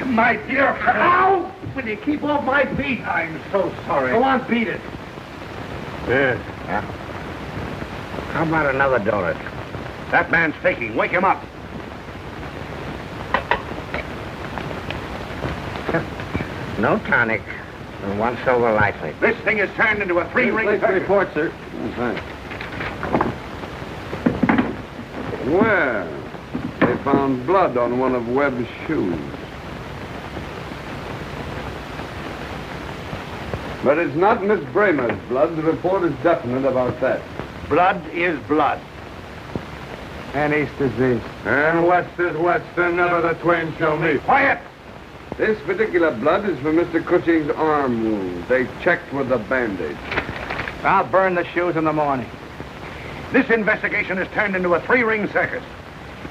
[SPEAKER 5] My dear. Ow! Will you keep off my feet? I'm so sorry. Go on, beat it.
[SPEAKER 3] Yeah.
[SPEAKER 5] How about another donut? That man's faking. Wake him up.
[SPEAKER 4] No tonic. And one silver lightly.
[SPEAKER 5] This thing is turned into a three-ring circus.
[SPEAKER 11] Report, sir.
[SPEAKER 2] Well, they found blood on one of Webb's shoes. But it's not Miss Bramer's blood. The report is definite about that.
[SPEAKER 5] Blood is blood.
[SPEAKER 4] And east is east.
[SPEAKER 2] And west is west, and never the twain shall meet.
[SPEAKER 5] Quiet!
[SPEAKER 2] This particular blood is for Mr. Cushing's arm wound. They checked with the bandage.
[SPEAKER 4] I'll burn the shoes in the morning.
[SPEAKER 5] This investigation has turned into a three-ring circus.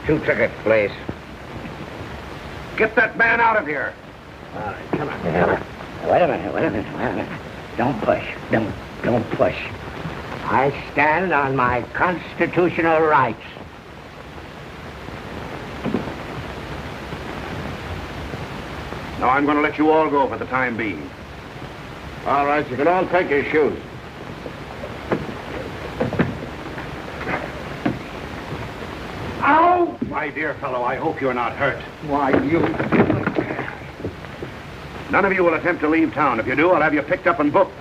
[SPEAKER 4] 2 tickets, please.
[SPEAKER 5] Get that man out of here.
[SPEAKER 4] All right, come on. Wait a minute. Don't push. Don't push. I stand on my constitutional rights.
[SPEAKER 5] Now I'm going to let you all go for the time being.
[SPEAKER 4] All right, you can all take your shoes.
[SPEAKER 5] Ow! My dear fellow, I hope you're not hurt.
[SPEAKER 4] Why, you...
[SPEAKER 5] None of you will attempt to leave town. If you do, I'll have you picked up and booked.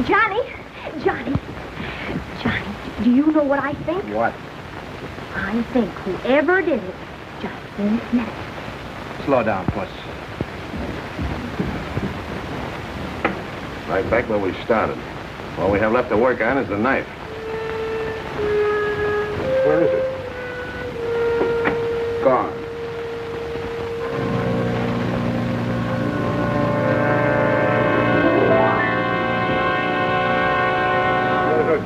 [SPEAKER 9] Johnny, do you know what I think?
[SPEAKER 4] What?
[SPEAKER 9] I think whoever did it just didn't know.
[SPEAKER 4] Slow down, Puss.
[SPEAKER 2] Right back where we started. All we have left to work on is the knife.
[SPEAKER 6] Where is it?
[SPEAKER 2] Gone.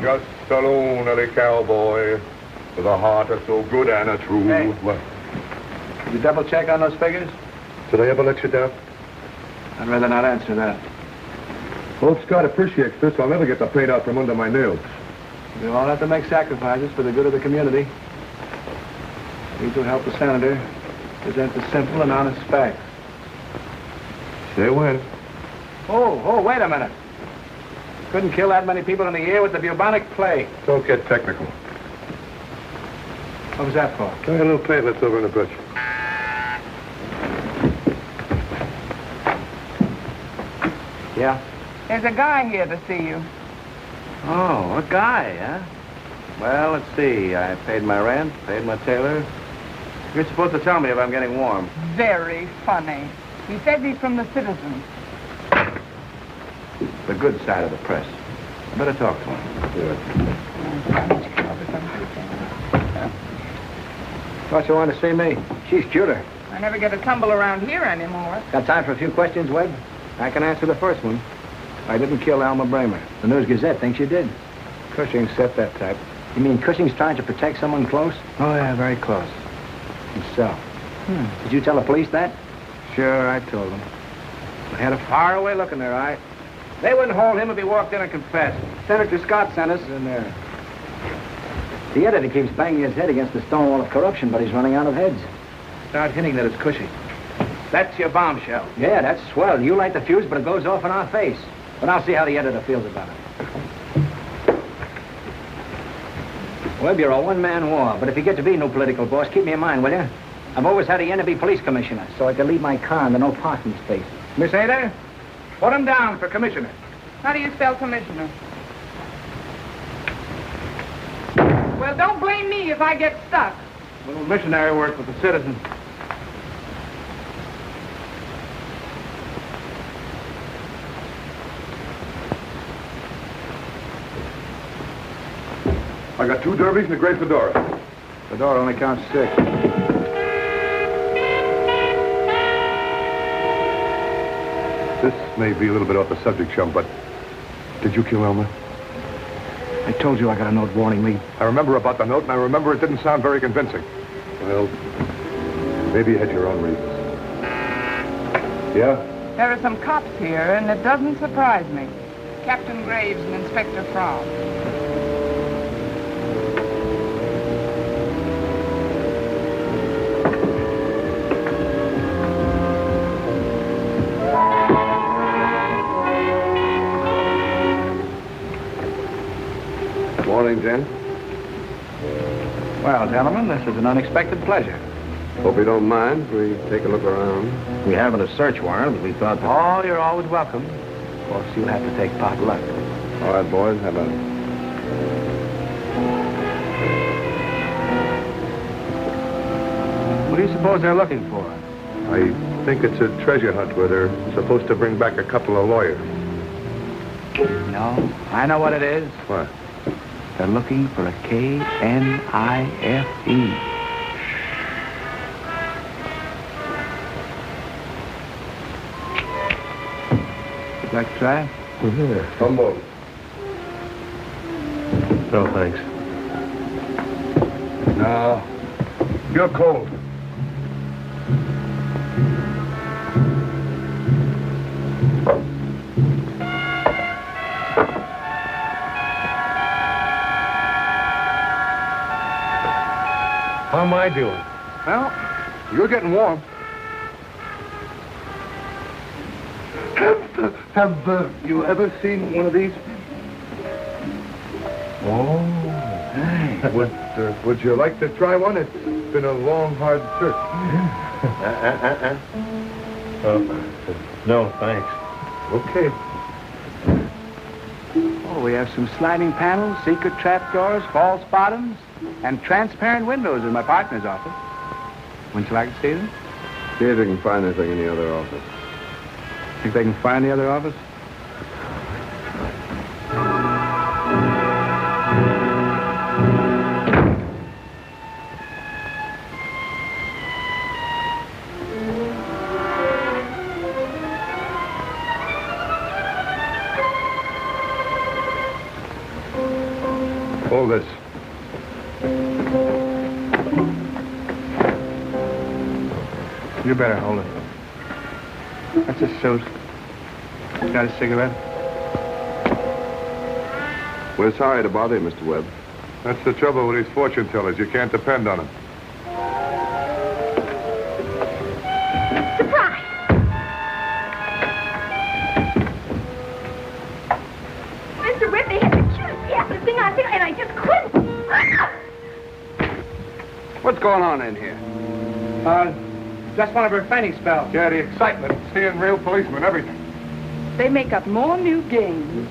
[SPEAKER 6] Just a lonely cowboy with a heart that's so good and a true.
[SPEAKER 4] Hey.
[SPEAKER 6] What?
[SPEAKER 4] Did you double check on those figures?
[SPEAKER 6] Did I ever let you down?
[SPEAKER 4] I'd rather not answer that.
[SPEAKER 6] Old Scott appreciates this. I'll never get the paint out from under my nails.
[SPEAKER 4] We all have to make sacrifices for the good of the community. These will help the senator present the simple and honest facts.
[SPEAKER 6] Say when.
[SPEAKER 4] Oh, wait a minute. Couldn't kill that many people in a year with the bubonic plague.
[SPEAKER 6] Don't get technical.
[SPEAKER 4] What was that for?
[SPEAKER 6] I got a little platelets over in the bush.
[SPEAKER 4] Yeah?
[SPEAKER 10] There's a guy here to see you.
[SPEAKER 4] Oh, a guy, huh? Well, let's see. I paid my rent, paid my tailor. You're supposed to tell me if I'm getting warm.
[SPEAKER 10] Very funny. He says he's from the Citizen.
[SPEAKER 4] The good side of the press. I better talk to him. Thought you wanted to see me. She's cuter.
[SPEAKER 10] I never get a tumble around here anymore.
[SPEAKER 4] Got time for a few questions, Webb? I can answer the first one. I didn't kill Alma Bramer. The News-Gazette thinks you did. Cushing set that type. You mean Cushing's trying to protect someone close? Oh, yeah, very close. Himself. Did you tell the police that? Sure, I told them. I had a faraway look in their eye. They wouldn't hold him if he walked in and confessed. Senator Scott sent us in there. The editor keeps banging his head against the stone wall of corruption, but he's running out of heads. Start hinting that it's Cushing. That's your bombshell. Yeah, that's swell. You light the fuse, but it goes off in our face. But I'll see how the editor feels about it. Webb, you're a one-man war, but if you get to be no political boss, keep me in mind, will you? I've always had a yen to be police commissioner, so I could leave my car in the no parking space. Miss Ada, put him down for commissioner.
[SPEAKER 10] How do you spell commissioner? Well, don't blame me if I get stuck.
[SPEAKER 4] A little missionary work with the Citizen.
[SPEAKER 6] I got 2 derbies and a great fedora.
[SPEAKER 4] Fedora only counts 6.
[SPEAKER 6] This may be a little bit off the subject, chum, but did you kill Elmer?
[SPEAKER 4] I told you I got a note warning me.
[SPEAKER 6] I remember about the note, and I remember it didn't sound very convincing. Well, maybe you had your own reasons. Yeah?
[SPEAKER 10] There are some cops here, and it doesn't surprise me. Captain Graves and Inspector Fromm.
[SPEAKER 2] morning, Jen.
[SPEAKER 4] Well, gentlemen, this is an unexpected pleasure.
[SPEAKER 2] Hope you don't mind if we take a look around.
[SPEAKER 4] We haven't a search warrant, but we thought that... Oh, you're always welcome. Of course, you'll have to take pot luck.
[SPEAKER 2] All right, boys, how about it?
[SPEAKER 4] What do you suppose they're looking for?
[SPEAKER 6] I think it's a treasure hunt where they're supposed to bring back a couple of lawyers.
[SPEAKER 4] No, I know what it is.
[SPEAKER 6] What?
[SPEAKER 4] They're looking for a K-N-I-F-E. Would you like to try it?
[SPEAKER 6] Yeah. Humboldt.
[SPEAKER 12] No, thanks.
[SPEAKER 6] No. You're cold.
[SPEAKER 12] How am I doing?
[SPEAKER 6] Well, you're getting warm. Have you ever seen one of these? Oh. Would you like to try one? It's been a long, hard search.
[SPEAKER 12] No, thanks.
[SPEAKER 6] Okay.
[SPEAKER 4] Oh, we have some sliding panels, secret trapdoors, false bottoms, and transparent windows in my partner's office. Wouldn't you like to see them?
[SPEAKER 2] See if you can find anything in the other office.
[SPEAKER 4] Think they can find the other office?
[SPEAKER 6] Hold this.
[SPEAKER 4] You better hold it. That's a suit. Got a cigarette?
[SPEAKER 2] We're sorry to bother you, Mr. Webb.
[SPEAKER 6] That's the trouble with these fortune tellers. You can't depend on them.
[SPEAKER 9] Surprise! Mr. Webb, they had the cutest piano thing on there, and I just couldn't.
[SPEAKER 5] What's going on in here?
[SPEAKER 4] Just one of her fainting spells.
[SPEAKER 6] Yeah, the excitement, seeing real policemen, everything.
[SPEAKER 10] They make up more new games.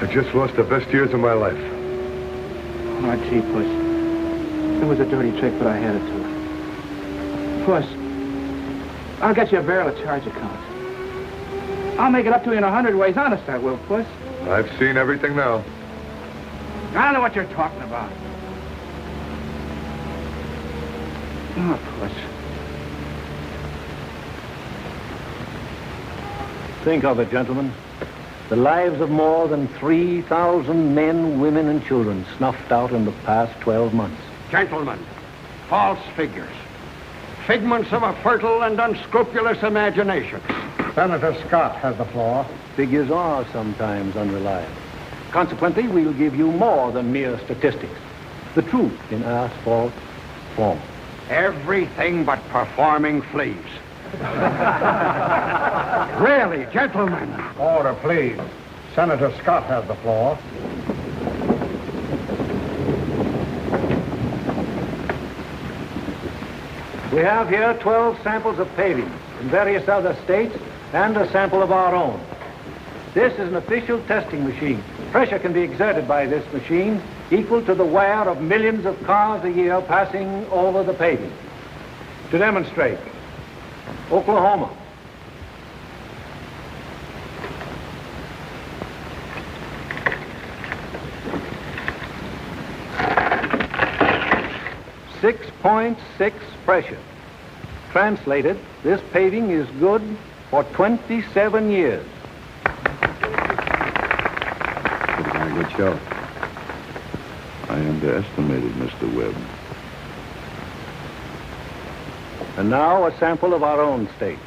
[SPEAKER 6] I just lost the best years of my life.
[SPEAKER 4] Oh, gee, Puss. It was a dirty trick, but I had it to. Puss, I'll get you a barrel of charge accounts. I'll make it up to you in 100 ways. Honest, I will, Puss.
[SPEAKER 6] I've seen everything now.
[SPEAKER 4] I don't know what you're talking about. Oh, Puss.
[SPEAKER 7] Think of it, gentlemen. The lives of more than 3,000 men, women, and children snuffed out in the past 12 months.
[SPEAKER 11] Gentlemen, false figures. Figments of a fertile and unscrupulous imagination.
[SPEAKER 5] Senator Scott has the floor.
[SPEAKER 7] Figures are sometimes unreliable. Consequently, we'll give you more than mere statistics. The truth in asphalt form.
[SPEAKER 11] Everything but performing fleas. Really, gentlemen.
[SPEAKER 5] Order, please. Senator Scott has the floor.
[SPEAKER 7] We have here 12 samples of paving in various other states and a sample of our own. This is an official testing machine. Pressure can be exerted by this machine equal to the wear of millions of cars a year passing over the paving. To demonstrate, Oklahoma. .6 pressure. Translated, this paving is good for 27 years.
[SPEAKER 2] Very good show. I underestimated Mr. Webb.
[SPEAKER 7] And now a sample of our own state.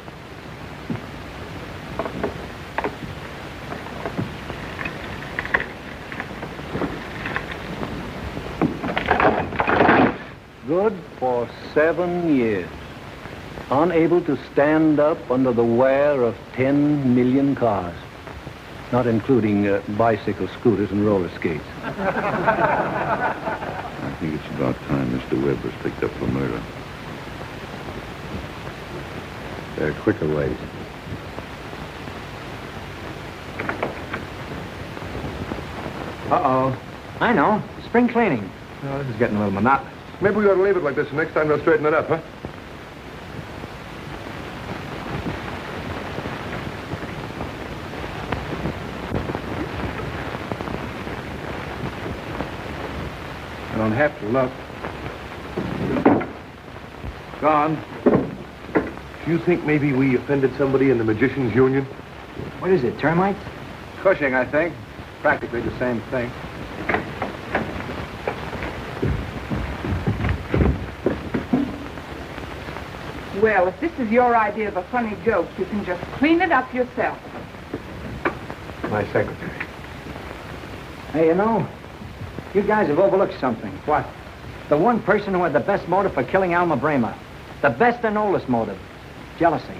[SPEAKER 7] Good for 7 years. Unable to stand up under the wear of 10 million cars. not including bicycle scooters and roller skates.
[SPEAKER 2] I think it's about time Mr. Webb was picked up for murder. There are quicker ways.
[SPEAKER 4] Uh-oh. I know. Spring cleaning. Oh, this is getting a little monotonous.
[SPEAKER 6] Maybe we ought to leave it like this. Next time they'll straighten it up, huh?
[SPEAKER 4] I don't have to look. Gone.
[SPEAKER 6] Do you think maybe we offended somebody in the Magicians' Union?
[SPEAKER 4] What is it, termites? Cushing, I think. Practically the same thing.
[SPEAKER 10] Well, if this is your idea of a funny joke, you can just clean it up yourself.
[SPEAKER 6] My secretary.
[SPEAKER 4] Hey, you know, you guys have overlooked something. What? The one person who had the best motive for killing Alma Bramer. The best and oldest motive. Jealousy.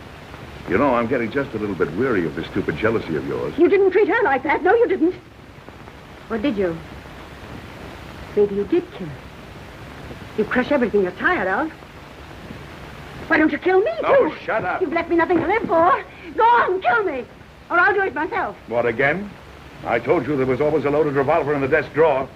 [SPEAKER 2] You know, I'm getting just a little bit weary of this stupid jealousy of yours.
[SPEAKER 9] You didn't treat her like that. No, you didn't. Or did you? Maybe you did kill her. You crush everything you're tired of. Why don't you kill me, too?
[SPEAKER 2] No, shut up.
[SPEAKER 9] You've left me nothing to live for. Go on, kill me. Or I'll do it myself.
[SPEAKER 2] What, again? I told you there was always a loaded revolver in the desk drawer.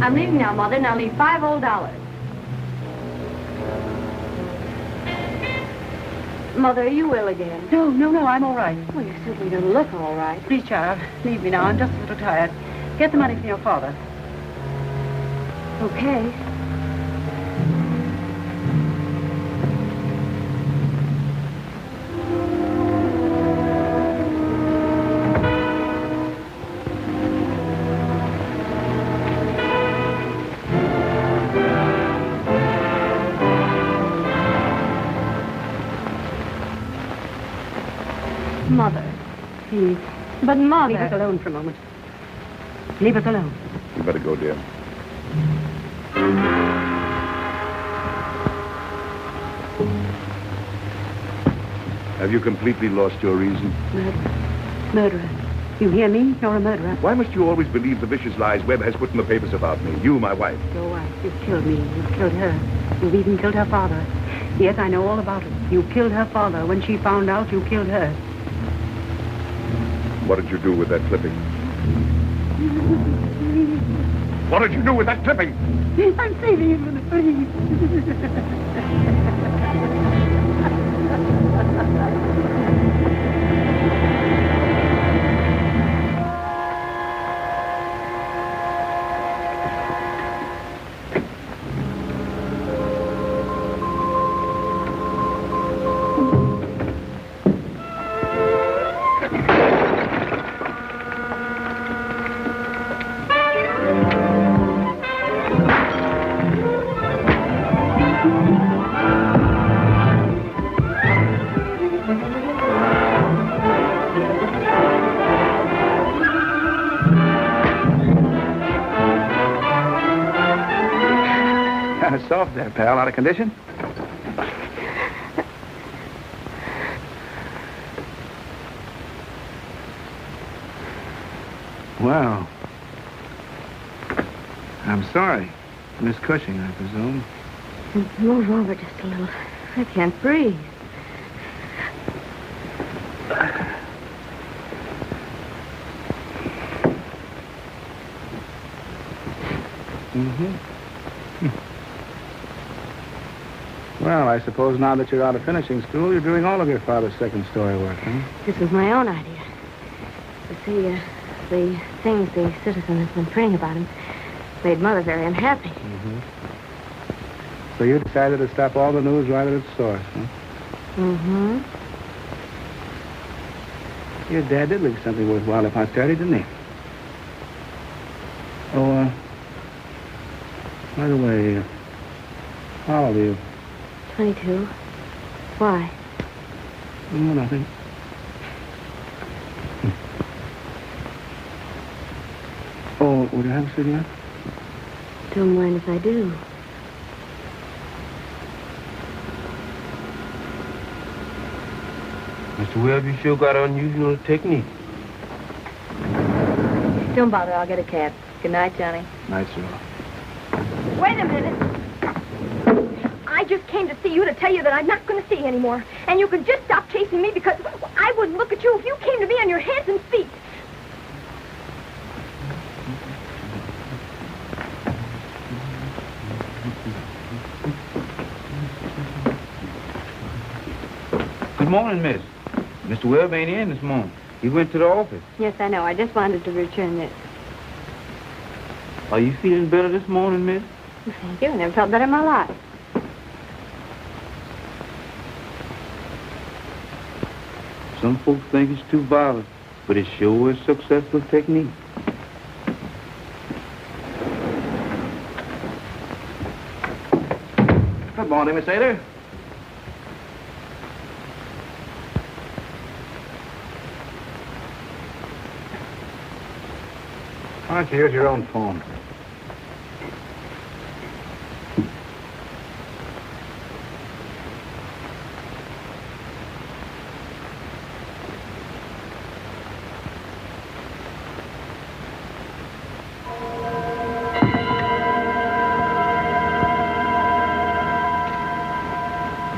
[SPEAKER 9] I'm leaving now, Mother, and I'll leave $5 old. Mother, are you ill again?
[SPEAKER 13] No, I'm all right.
[SPEAKER 9] Well, you certainly don't look all right.
[SPEAKER 13] Please, child, leave me now. I'm just a little tired. Get the money from your father.
[SPEAKER 9] Okay. Mother.
[SPEAKER 13] Please.
[SPEAKER 9] But, Mother...
[SPEAKER 13] Leave us alone for a moment. Leave us alone.
[SPEAKER 2] You better go, dear. Have you completely lost your reason?
[SPEAKER 13] Murderer. You hear me? You're a murderer.
[SPEAKER 2] Why must you always believe the vicious lies Webb has put in the papers about me? You, my wife.
[SPEAKER 13] Your wife. You've killed me. You've killed her. You've even killed her father. Yes, I know all about it. You killed her father. When she found out, you killed her.
[SPEAKER 2] What did you do with that clipping? What did you do with that clipping?
[SPEAKER 13] I'm saving you from the police.
[SPEAKER 4] Kind of soft there, pal. Out of condition? Well, I'm sorry. Miss Cushing, I presume.
[SPEAKER 9] Move over just a little. I can't breathe.
[SPEAKER 4] Well, I suppose now that you're out of finishing school, you're doing all of your father's second story work, huh?
[SPEAKER 9] This was my own idea. You see, the things the Citizen has been printing about him made Mother very unhappy.
[SPEAKER 4] So you decided to stop all the news right at its source, huh?
[SPEAKER 8] Mm-hmm.
[SPEAKER 4] Your dad did leave something worthwhile to posterity, didn't he? Oh, by the way, how old are you?
[SPEAKER 8] 22. Why?
[SPEAKER 4] Oh, nothing. Oh, would you have a cigarette?
[SPEAKER 8] Don't mind if I do.
[SPEAKER 14] Mr. Webb, you sure got unusual technique.
[SPEAKER 8] Don't bother, I'll get a cab. Good night, Johnny.
[SPEAKER 4] Night, sir.
[SPEAKER 9] Wait a minute. I just came to see you to tell you that I'm not going to see you anymore. And you can just stop chasing me because I wouldn't look at you if you came to me on your hands and feet.
[SPEAKER 14] Good morning, miss. Mr. Webb ain't in this morning. He went to the office.
[SPEAKER 13] Yes, I know. I just wanted to return this.
[SPEAKER 14] Are you feeling better this morning, miss?
[SPEAKER 13] Thank you. I never felt better in my life.
[SPEAKER 14] Some folks think it's too violent, but it sure is successful technique.
[SPEAKER 4] Good morning, Miss Ada. Why don't you use your own phone?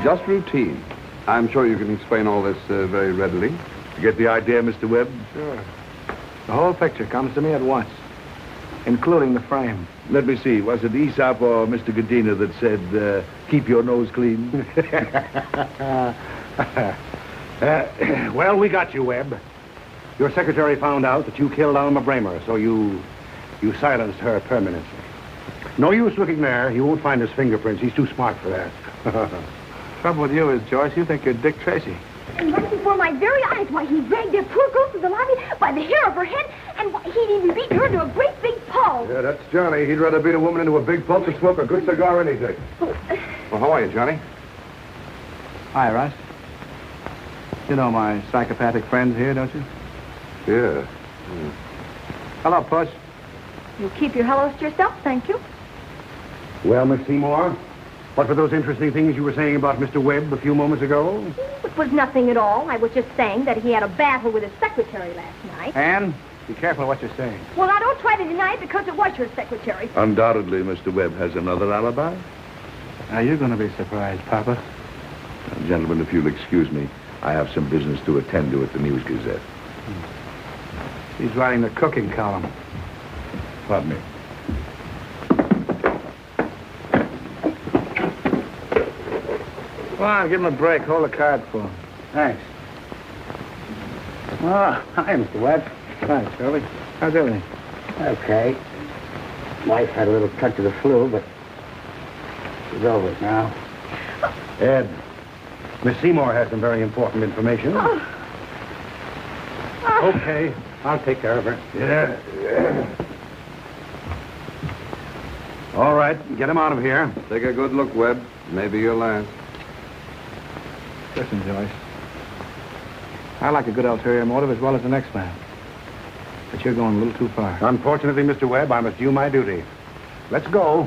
[SPEAKER 2] Just routine. I'm sure you can explain all this very readily.
[SPEAKER 5] You get the idea, Mr. Webb?
[SPEAKER 4] Sure. The whole picture comes to me at once, including the frame.
[SPEAKER 5] Let me see. Was it Aesop or Mr. Godina that said, keep your nose clean?
[SPEAKER 3] Well, we got you, Webb. Your secretary found out that you killed Alma Bramer, so you silenced her permanently. No use looking there. You won't find his fingerprints. He's too smart for that.
[SPEAKER 4] Trouble with you is, Joyce, you think you're Dick Tracy.
[SPEAKER 9] And right before my very eyes, why, he dragged that poor girl to the lobby by the hair of her head, and why, he'd even beaten her into a great big pulp.
[SPEAKER 6] Yeah, that's Johnny. He'd rather beat a woman into a big pulp to smoke a good cigar any day.
[SPEAKER 2] Well, how are you, Johnny?
[SPEAKER 4] Hi, Russ. You know my psychopathic friends here, don't you?
[SPEAKER 2] Yeah.
[SPEAKER 4] Hello, Puss.
[SPEAKER 9] You keep your hellos to yourself, thank you.
[SPEAKER 3] Well, Miss Seymour, what were those interesting things you were saying about Mr. Webb a few moments ago?
[SPEAKER 9] It was nothing at all. I was just saying that he had a battle with his secretary last night.
[SPEAKER 4] Anne, be careful what you're saying.
[SPEAKER 9] Well, now, don't try to deny it because it was your secretary.
[SPEAKER 5] Undoubtedly, Mr. Webb has another alibi.
[SPEAKER 4] Now, you're going to be surprised, Papa.
[SPEAKER 5] Gentlemen, if you'll excuse me, I have some business to attend to at the News Gazette.
[SPEAKER 4] He's writing the cooking column.
[SPEAKER 5] Pardon me.
[SPEAKER 4] Come on, give him a break. Hold the card for him. Thanks. Oh, hi, Mr. Webb. Hi, Shirley. How's everything?
[SPEAKER 15] Okay. Wife had a little touch of the flu, but she's over it now.
[SPEAKER 3] Ed, Miss Seymour has some very important information. Okay, I'll take care of her.
[SPEAKER 5] Yeah.
[SPEAKER 3] All right, get him out of here.
[SPEAKER 2] Take a good look, Webb. Maybe your last.
[SPEAKER 4] Listen, Joyce. I like a good ulterior motive as well as the next man. But you're going a little too far.
[SPEAKER 3] Unfortunately, Mr. Webb, I must do my duty. Let's go.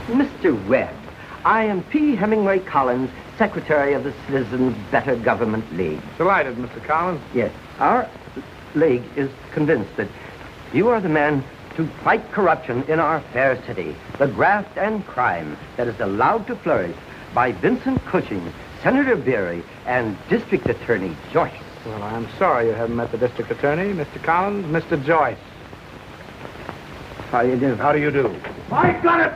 [SPEAKER 15] Mr. Webb, I am P. Hemingway Collins, Secretary of the Citizens Better Government League.
[SPEAKER 4] Delighted, Mr. Collins.
[SPEAKER 15] Yes, our league is convinced that you are the man to fight corruption in our fair city, the graft and crime that is allowed to flourish by Vincent Cushing, Senator Beery, and District Attorney Joyce.
[SPEAKER 4] Well, I'm sorry you haven't met the district attorney, Mr. Collins, Mr. Joyce.
[SPEAKER 15] How do you do?
[SPEAKER 3] How do you do?
[SPEAKER 6] I got it!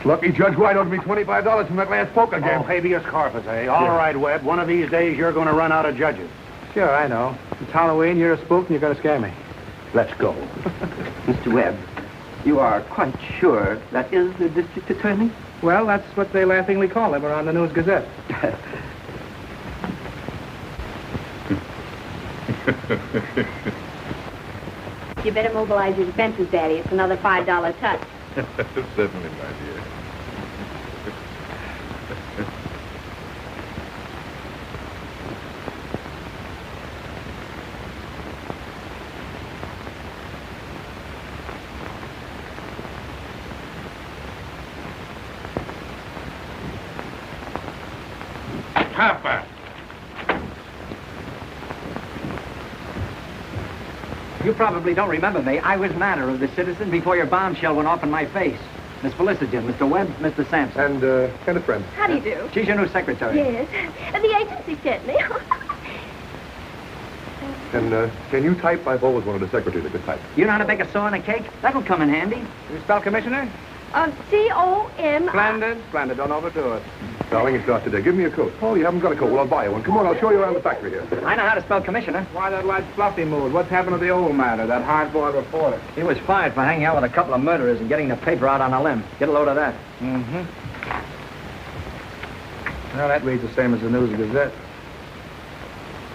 [SPEAKER 6] Lucky Judge White owed me $25 from that last poker game.
[SPEAKER 3] Oh, habeas corpus, eh? All right, Webb. One of these days, you're going to run out of judges.
[SPEAKER 4] Sure, I know. It's Halloween, you're a spook, and you're going to scare me.
[SPEAKER 3] Let's go.
[SPEAKER 15] Mr. Webb, You are quite sure that is the district attorney?
[SPEAKER 4] Well, that's what they laughingly call him around the News Gazette.
[SPEAKER 9] You better mobilize your defenses, Daddy. It's another $5 touch.
[SPEAKER 6] Certainly, my dear.
[SPEAKER 12] Papa!
[SPEAKER 1] You probably don't remember me. I was matter of the citizen before your bombshell went off in my face. Miss Felicity, Mr. Webb, Mr. Sampson.
[SPEAKER 6] And a friend.
[SPEAKER 9] How do you do?
[SPEAKER 1] She's your new secretary.
[SPEAKER 9] Yes. The agency sent me.
[SPEAKER 6] And can you type? I've always wanted a secretary that could type.
[SPEAKER 1] You know how to bake a saw and a cake? That'll come in handy.
[SPEAKER 4] You spell commissioner?
[SPEAKER 9] C-O-M...
[SPEAKER 4] Splendid. Splendid. Don't overdo it.
[SPEAKER 6] Darling, it's not today. Give me a coat. Oh, you haven't got a coat. Well, I'll buy you one. Come on, I'll show you around the factory here.
[SPEAKER 1] I know how to spell commissioner.
[SPEAKER 4] Why that light fluffy mood? What's happened to the old matter, that hard-boiled reporter?
[SPEAKER 1] He was fired for hanging out with a couple of murderers and getting the paper out on a limb. Get a load of that.
[SPEAKER 4] Mm-hmm. Well, that reads the same as the News Gazette.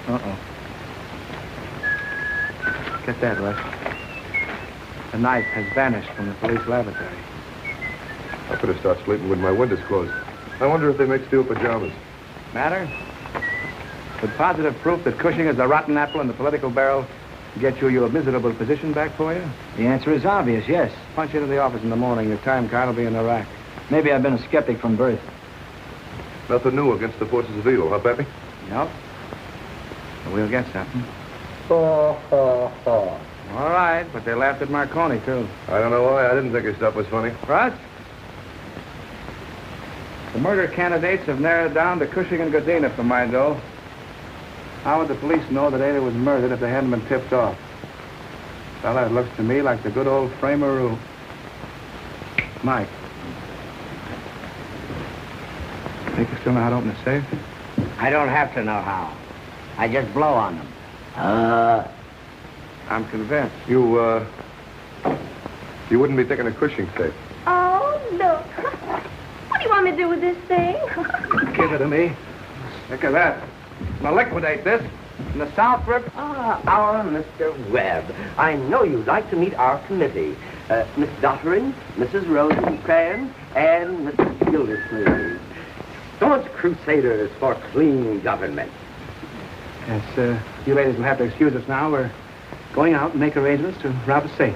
[SPEAKER 4] Uh-oh. Get that, Russ. The knife has vanished from the police laboratory.
[SPEAKER 6] I better start sleeping with my windows closed. I wonder if they make steel pajamas.
[SPEAKER 4] Matter? Would positive proof that Cushing is the rotten apple in the political barrel get you your miserable position back for you?
[SPEAKER 1] The answer is obvious, yes.
[SPEAKER 4] Punch into the office in the morning. Your time card will be in the rack.
[SPEAKER 1] Maybe I've been a skeptic from birth.
[SPEAKER 6] Nothing new against the forces of evil, huh, Pappy?
[SPEAKER 4] Nope. But we'll get something.
[SPEAKER 6] All
[SPEAKER 4] All right, but they laughed at Marconi, too.
[SPEAKER 6] I don't know why. I didn't think his stuff was funny.
[SPEAKER 4] Russ? The murder candidates have narrowed down to Cushing and Godina for my dough. How would the police know that Ada was murdered if they hadn't been tipped off? Fella, it looks to me like the good old frameroo. Mike. Think you still know how to open a safe?
[SPEAKER 11] I don't have to know how. I just blow on them.
[SPEAKER 4] I'm convinced.
[SPEAKER 6] You wouldn't be thinking of Cushing safe.
[SPEAKER 9] Oh, look. What do you want me to do with this thing?
[SPEAKER 4] Give it to me. Look at that. Now liquidate this. In the South River.
[SPEAKER 15] Our Mr. Webb. I know you'd like to meet our committee. Miss Dottering, Mrs. Rosencrantz, and Mrs. Gildersleeve. Staunch crusaders for clean government.
[SPEAKER 4] Yes, you ladies will have to excuse us now. We're going out and make arrangements to rob a safe.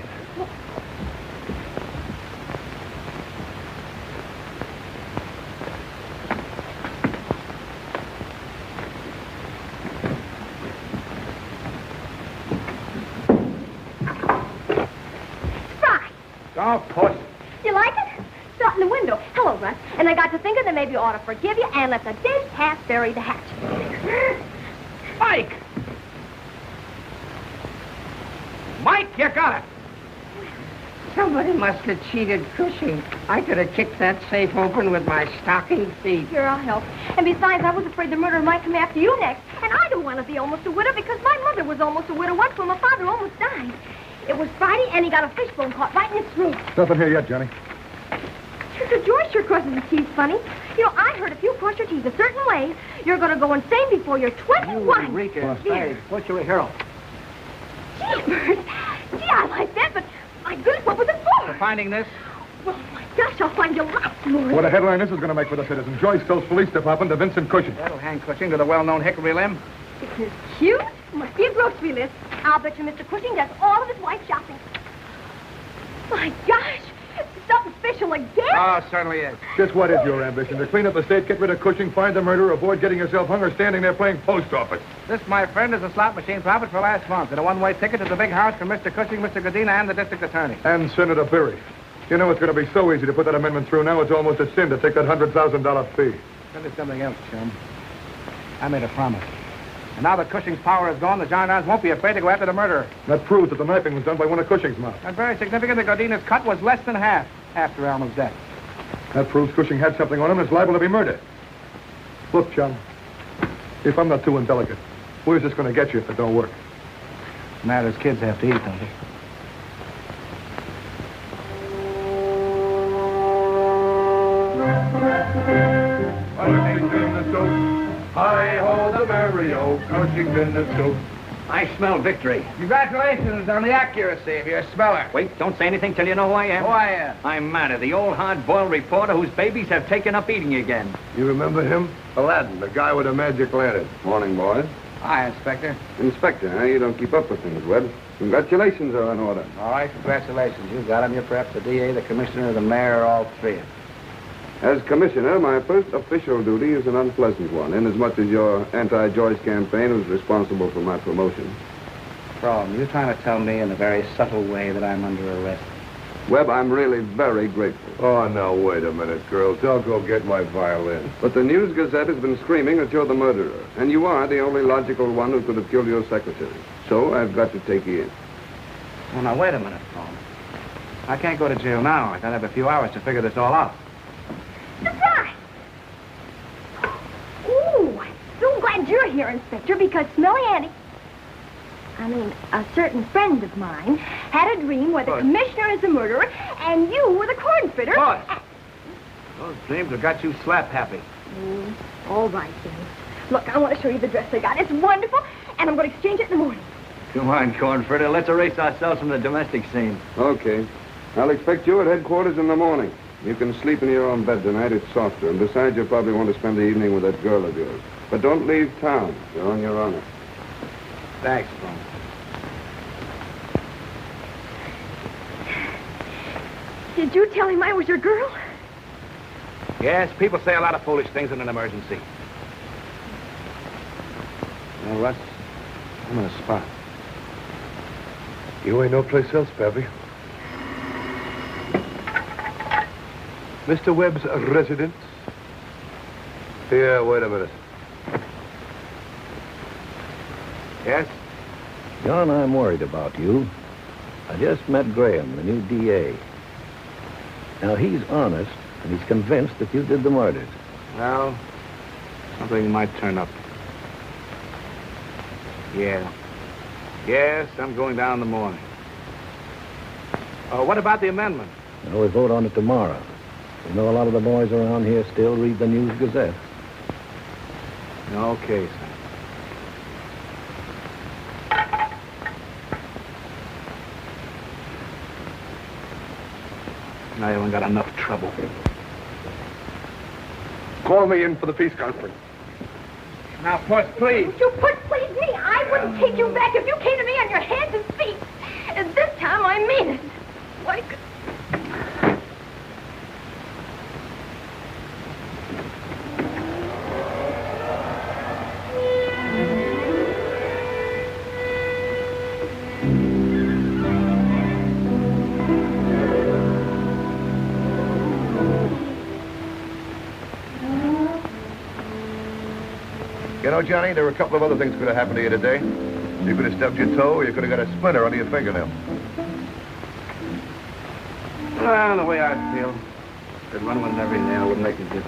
[SPEAKER 4] Oh, puss.
[SPEAKER 9] You like it? Start in the window. Hello, Russ. And I got to thinking that maybe you ought to forgive you and let the dead cat bury the hatchet.
[SPEAKER 4] Mike! Mike, you got it!
[SPEAKER 11] Somebody must have cheated Cushing. I could have kicked that safe open with my stocking feet.
[SPEAKER 9] Sure, I'll help. And besides, I was afraid the murderer might come after you next. And I don't want to be almost a widow because my mother was almost a widow once when my father almost died. It was Friday, and he got a fishbone caught right in his throat.
[SPEAKER 6] Nothing here yet, Johnny.
[SPEAKER 9] Mr. George sure crosses his teeth funny. You know, I heard if you cross your teeth a certain way, you're going to go insane before you're 21.
[SPEAKER 4] Eureka.
[SPEAKER 9] Here.
[SPEAKER 4] What's your hero?
[SPEAKER 9] Jeepers. Gee, I like that, but my goodness, what was it for?
[SPEAKER 4] For finding this?
[SPEAKER 9] Well, my gosh, I'll find you lots more.
[SPEAKER 6] What a headline this is going to make for the citizen. Joyce tells police department to Vincent Cushing.
[SPEAKER 4] That'll hang Cushing to the well-known hickory limb.
[SPEAKER 9] Isn't it cute? Must be a grocery list. I'll bet you Mr. Cushing does all of his wife's shopping. My gosh, something special again?
[SPEAKER 4] Oh, certainly is.
[SPEAKER 6] Just what is your ambition? To clean up the state, get rid of Cushing, find the murderer, avoid getting yourself hung or standing there playing post office.
[SPEAKER 4] This, my friend, is a slot machine profit for last month and a one-way ticket to the big house for Mr. Cushing, Mr. Godina, and the district attorney.
[SPEAKER 6] And Senator Berry. You know it's going to be so easy to put that amendment through now, it's almost a sin to take that $100,000 fee.
[SPEAKER 4] Tell you something else, chum. I made a promise. And now that Cushing's power is gone, the gendarmes won't be afraid to go after the murderer.
[SPEAKER 6] That proves that the knifing was done by one of Cushing's mouths.
[SPEAKER 4] And very significant that Godina's cut was less than half after Alma's death.
[SPEAKER 6] That proves Cushing had something on him and is liable to be murdered. Look, chum, if I'm not too indelicate, where's this going to get you if it don't work?
[SPEAKER 4] Matters kids have to eat, don't they?
[SPEAKER 6] Minnesota.
[SPEAKER 1] I smell victory.
[SPEAKER 4] Congratulations on the accuracy of your smeller.
[SPEAKER 1] Wait, don't say anything till you know who I am.
[SPEAKER 4] Who I am?
[SPEAKER 1] I'm Matter, the old hard-boiled reporter whose babies have taken up eating again.
[SPEAKER 2] You remember him? Aladdin, the guy with the magic lantern. Morning, boys.
[SPEAKER 4] Hi, Inspector.
[SPEAKER 2] Inspector, huh? You don't keep up with things, Webb. Congratulations are in order.
[SPEAKER 4] All right, congratulations. You got him. You're perhaps the DA, the commissioner, the mayor, all three.
[SPEAKER 2] As commissioner, my first official duty is an unpleasant one, inasmuch as your anti-Joyce campaign was responsible for my promotion.
[SPEAKER 4] Problem, you're trying to tell me in a very subtle way that I'm under arrest.
[SPEAKER 2] Webb, I'm really very grateful.
[SPEAKER 6] Oh, now, wait a minute, girls. I'll go get my violin.
[SPEAKER 2] But the News Gazette has been screaming that you're the murderer, and you are the only logical one who could have killed your secretary. So I've got to take you in.
[SPEAKER 4] Well, now, wait a minute, Paul. I can't go to jail now. I gotta have a few hours to figure this all out.
[SPEAKER 9] Surprise! Ooh, I'm so glad you're here, Inspector, because Smelly Annie, a certain friend of mine, had a dream where the commissioner is the murderer and you were the corn fritter.
[SPEAKER 4] Boss! Those dreams have got you slap happy.
[SPEAKER 9] All right, then. Look, I want to show you the dress I got. It's wonderful, and I'm going to exchange it in the morning.
[SPEAKER 1] Come on, corn fritter. Let's erase ourselves from the domestic scene.
[SPEAKER 2] Okay. I'll expect you at headquarters in the morning. You can sleep in your own bed tonight. It's softer. And besides, you'll probably want to spend the evening with that girl of yours. But don't leave town. You're on your honor.
[SPEAKER 4] Thanks, Paul.
[SPEAKER 9] Did you tell him I was your girl?
[SPEAKER 4] Yes, people say a lot of foolish things in an emergency. Well, Russ, I'm in a spot.
[SPEAKER 6] You ain't no place else, Pappy. Mr. Webb's residence? Yeah, wait a minute.
[SPEAKER 4] Yes?
[SPEAKER 16] John, I'm worried about you. I just met Graham, the new DA. Now, he's honest, and he's convinced that you did the murders.
[SPEAKER 4] Well, something might turn up. Yeah. Yes, I'm going down in the morning. Oh, what about the amendment?
[SPEAKER 16] Well, we vote on it tomorrow. You know, a lot of the boys around here still read the News Gazette.
[SPEAKER 4] Okay, son. I haven't got enough trouble.
[SPEAKER 6] Call me in for the peace conference.
[SPEAKER 4] Now, Puss, please.
[SPEAKER 9] You Puss, please me. I wouldn't take you back if you came to me on your hands and feet. And this time I mean it. Like...
[SPEAKER 6] You know, Johnny, there were a couple of other things that could have happened to you today. You could have stubbed your toe, or you could have got a splinter under your fingernail.
[SPEAKER 4] Well, the way I feel, could run with every nail would make a difference.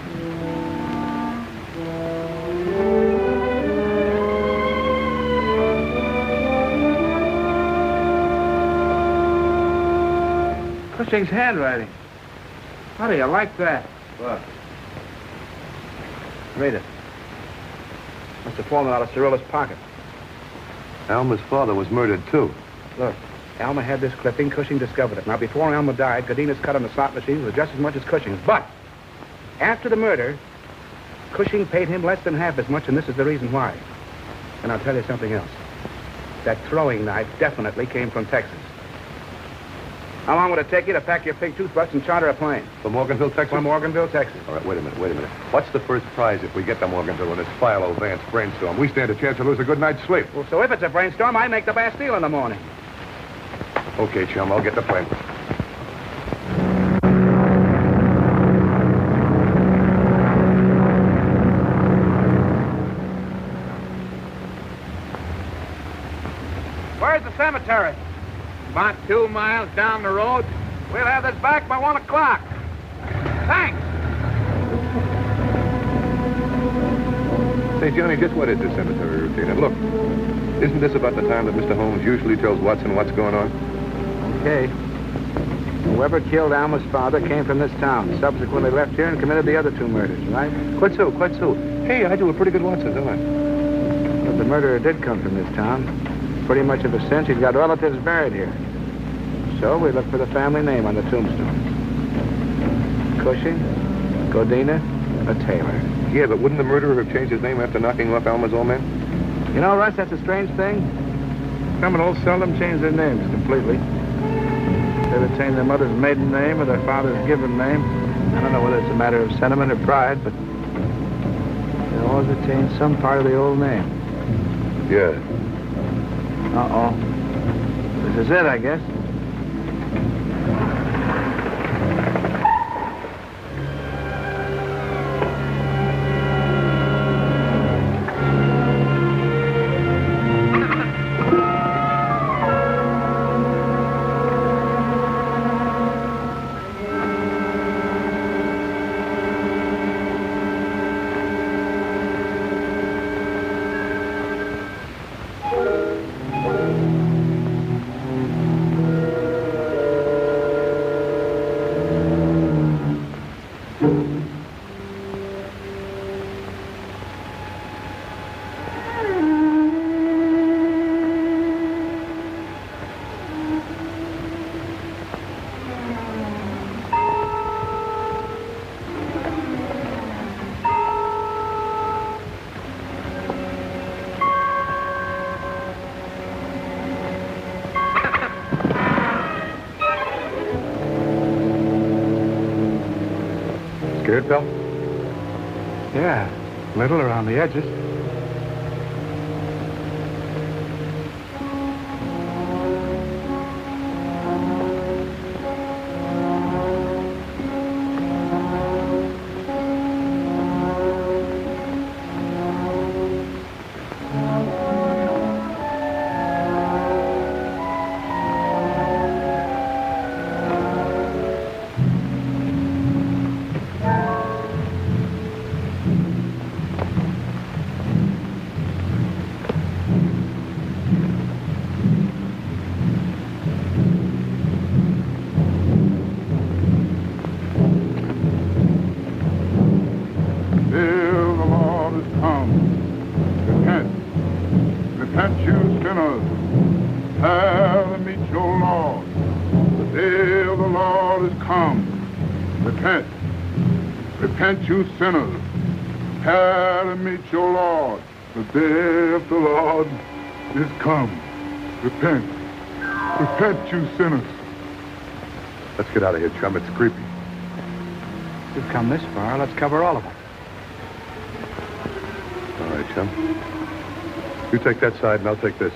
[SPEAKER 4] Cushing's handwriting. How do you like that?
[SPEAKER 6] What?
[SPEAKER 4] Read it. Must have fallen out of Cirilla's pocket.
[SPEAKER 6] Alma's father was murdered, too.
[SPEAKER 4] Look, Alma had this clipping. Cushing discovered it. Now, before Alma died, Cadina's cut on the slot machine was just as much as Cushing's. But after the murder, Cushing paid him less than half as much, and this is the reason why. And I'll tell you something else. That throwing knife definitely came from Texas. How long would it take you to pack your pig toothbrush and charter a plane?
[SPEAKER 6] From Morganville, Texas?
[SPEAKER 4] From Morganville, Texas.
[SPEAKER 6] All right, wait a minute. What's the first prize if we get to Morganville in this Philo Vance brainstorm? We stand a chance to lose a good night's sleep.
[SPEAKER 4] Well, so if it's a brainstorm, I make the Bastille in the morning.
[SPEAKER 6] Okay, chum, I'll get the plane.
[SPEAKER 4] Where's the cemetery? About 2 miles down the road. We'll have this back by 1 o'clock. Thanks.
[SPEAKER 6] Say, Johnny, just what is this cemetery routine? And look, isn't this about the time that Mr. Holmes usually tells Watson what's going on?
[SPEAKER 4] Okay. Whoever killed Alma's father came from this town, subsequently left here and committed the other 2 murders, right?
[SPEAKER 6] Quite so. Hey, I do a pretty good Watson, don't I?
[SPEAKER 4] that the murderer did come from this town. Pretty much of a sense, he's got relatives buried here. So we look for the family name on the tombstone. Cushing, Godina, or Taylor.
[SPEAKER 6] Yeah, but wouldn't the murderer have changed his name after knocking off Alma's old man?
[SPEAKER 4] You know, Russ, that's a strange thing. Criminals seldom change their names completely. They retain their mother's maiden name or their father's given name. I don't know whether it's a matter of sentiment or pride, but they always retain some part of the old name.
[SPEAKER 6] Yeah.
[SPEAKER 4] Uh-oh. This is it, I guess.
[SPEAKER 6] Scared, pal?
[SPEAKER 4] Yeah, little around the edges.
[SPEAKER 6] Repent, you sinners. Prepare and meet your Lord. The day of the Lord is come. Repent. Repent, you sinners. Let's get out of here, chum. It's creepy.
[SPEAKER 4] We've come this far. Let's cover all of it.
[SPEAKER 6] All right, chum. You take that side, and I'll take this.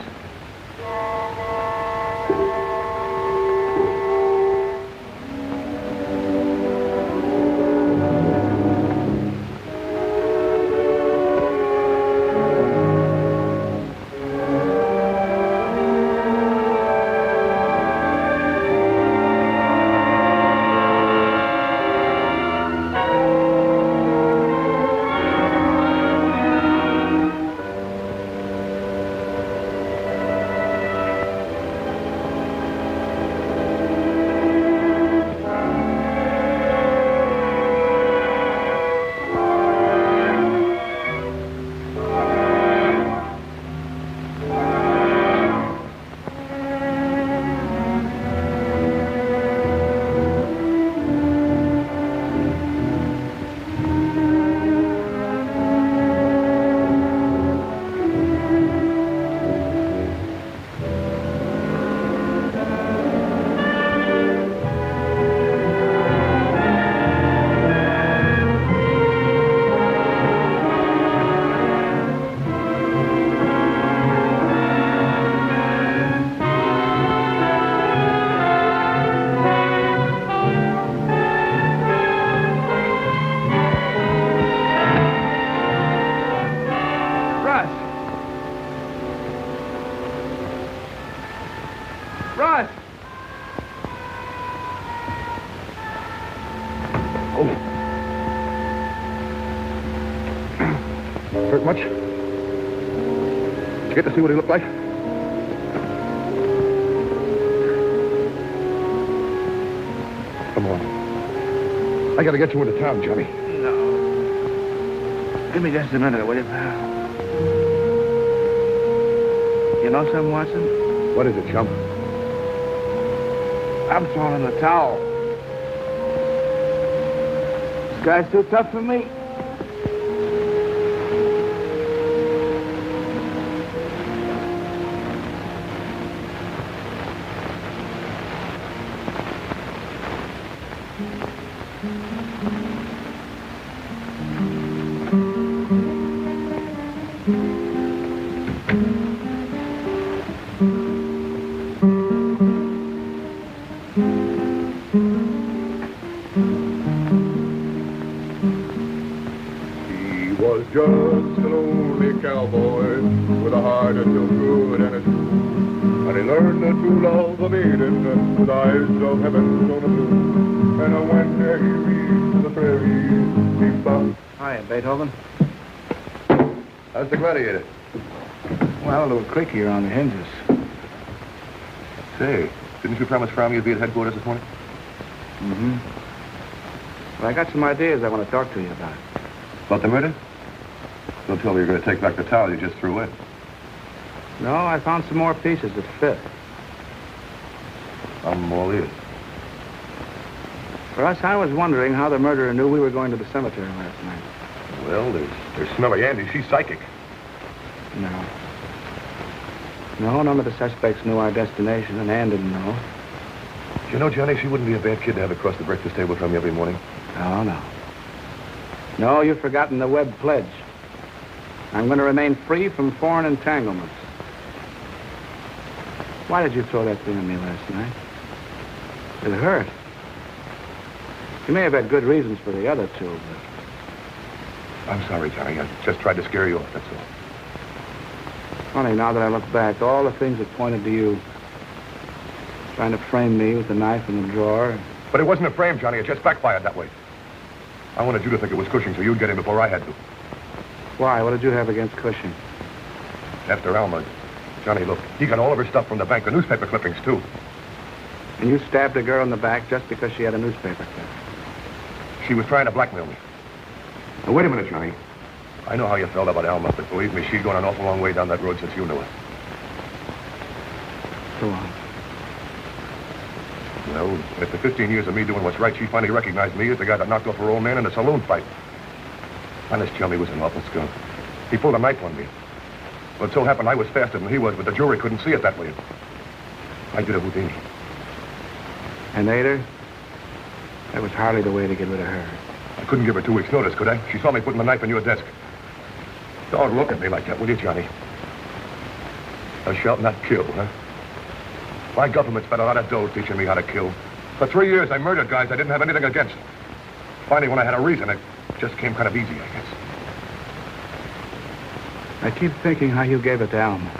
[SPEAKER 6] Hurt much? Did you get to see what he looked like? Come on. I gotta get you into town, Johnny.
[SPEAKER 4] No. Give me just a minute, will you, pal? know something, Watson?
[SPEAKER 3] What is it, chump?
[SPEAKER 4] I'm throwing in the towel. This guy's too tough for me.
[SPEAKER 6] Just a lonely cowboy with a heart that's so good and a true. And he learned to love a maiden with eyes of heaven so blue. And when he reached the prairie, he found...
[SPEAKER 4] Hiya, Beethoven.
[SPEAKER 2] How's the Gladiator?
[SPEAKER 4] Well, a little creaky around the hinges.
[SPEAKER 2] Say, didn't you promise Fromm you'd be at headquarters this morning?
[SPEAKER 4] Mm-hmm. Well, I got some ideas I want to talk to you about.
[SPEAKER 2] About the murder? Don't tell me you're going to take back the towel you just threw in.
[SPEAKER 4] No, I found some more pieces that fit.
[SPEAKER 2] I'm all ears.
[SPEAKER 4] Russ, I was wondering how the murderer knew we were going to the cemetery last night.
[SPEAKER 2] Well, there's Smelly Andy. She's psychic.
[SPEAKER 4] No. No, none of the suspects knew our destination, and Ann didn't know.
[SPEAKER 2] You know, Johnny, she wouldn't be a bad kid to have across the breakfast table from you every morning.
[SPEAKER 4] No, no. No, you've forgotten the Webb pledge. I'm going to remain free from foreign entanglements. Why did you throw that thing at me last night? It hurt. You may have had good reasons for the other two, but...
[SPEAKER 2] I'm sorry, Johnny. I just tried to scare you off, that's all.
[SPEAKER 4] Funny, now that I look back, all the things that pointed to you. Trying to frame me with the knife in the drawer.
[SPEAKER 2] But it wasn't a frame, Johnny. It just backfired that way. I wanted you to think it was Cushing so you'd get him before I had to.
[SPEAKER 4] Why? What did you have against Cushing?
[SPEAKER 2] After Alma. Johnny, look, he got all of her stuff from the bank, the newspaper clippings, too.
[SPEAKER 4] And you stabbed a girl in the back just because she had a newspaper clip?
[SPEAKER 2] She was trying to blackmail me. Now, wait a minute, Johnny. I know how you felt about Alma, but believe me, she's gone an awful long way down that road since you knew her.
[SPEAKER 4] Go on.
[SPEAKER 2] Well, after 15 years of me doing what's right, she finally recognized me as the guy that knocked off her old man in a saloon fight. Honest, Johnny was an awful skunk. He pulled a knife on me. Well, it so happened I was faster than he was, but the jury couldn't see it that way. I did a Houdini.
[SPEAKER 4] And ate her? That was hardly the way to get rid of her.
[SPEAKER 2] I couldn't give her 2 weeks' notice, could I? She saw me putting the knife in your desk. Don't look at me like that, will you, Johnny? Thou shalt not kill, huh? My government spent a lot of dough teaching me how to kill. For 3 years, I murdered guys I didn't have anything against. Finally, when I had a reason, it just came kind of easy, I guess.
[SPEAKER 4] I keep thinking how you gave it to Alma.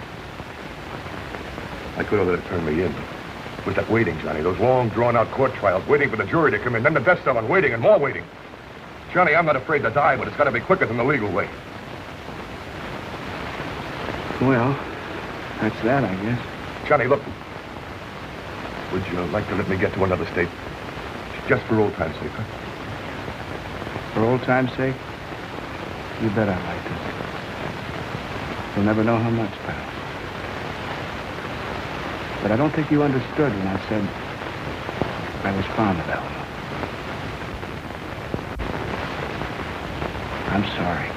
[SPEAKER 2] I could have let it turn me in. It was that waiting, Johnny. Those long, drawn-out court trials, waiting for the jury to come in, then the death cell and waiting and more waiting. Johnny, I'm not afraid to die, but it's got to be quicker than the legal way.
[SPEAKER 4] Well, that's that, I guess.
[SPEAKER 2] Johnny, look. Would you like to let me get to another state? Just for old time's sake, huh?
[SPEAKER 4] For old time's sake? You bet I'd like to. You'll never know how much, pal. But I don't think you understood when I said I was fond of Alma. I'm sorry.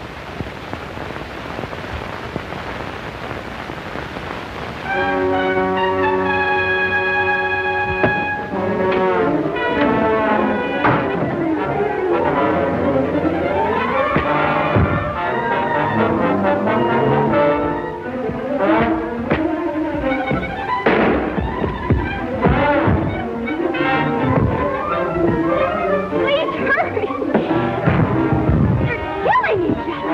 [SPEAKER 9] Please hurry! They're killing each other!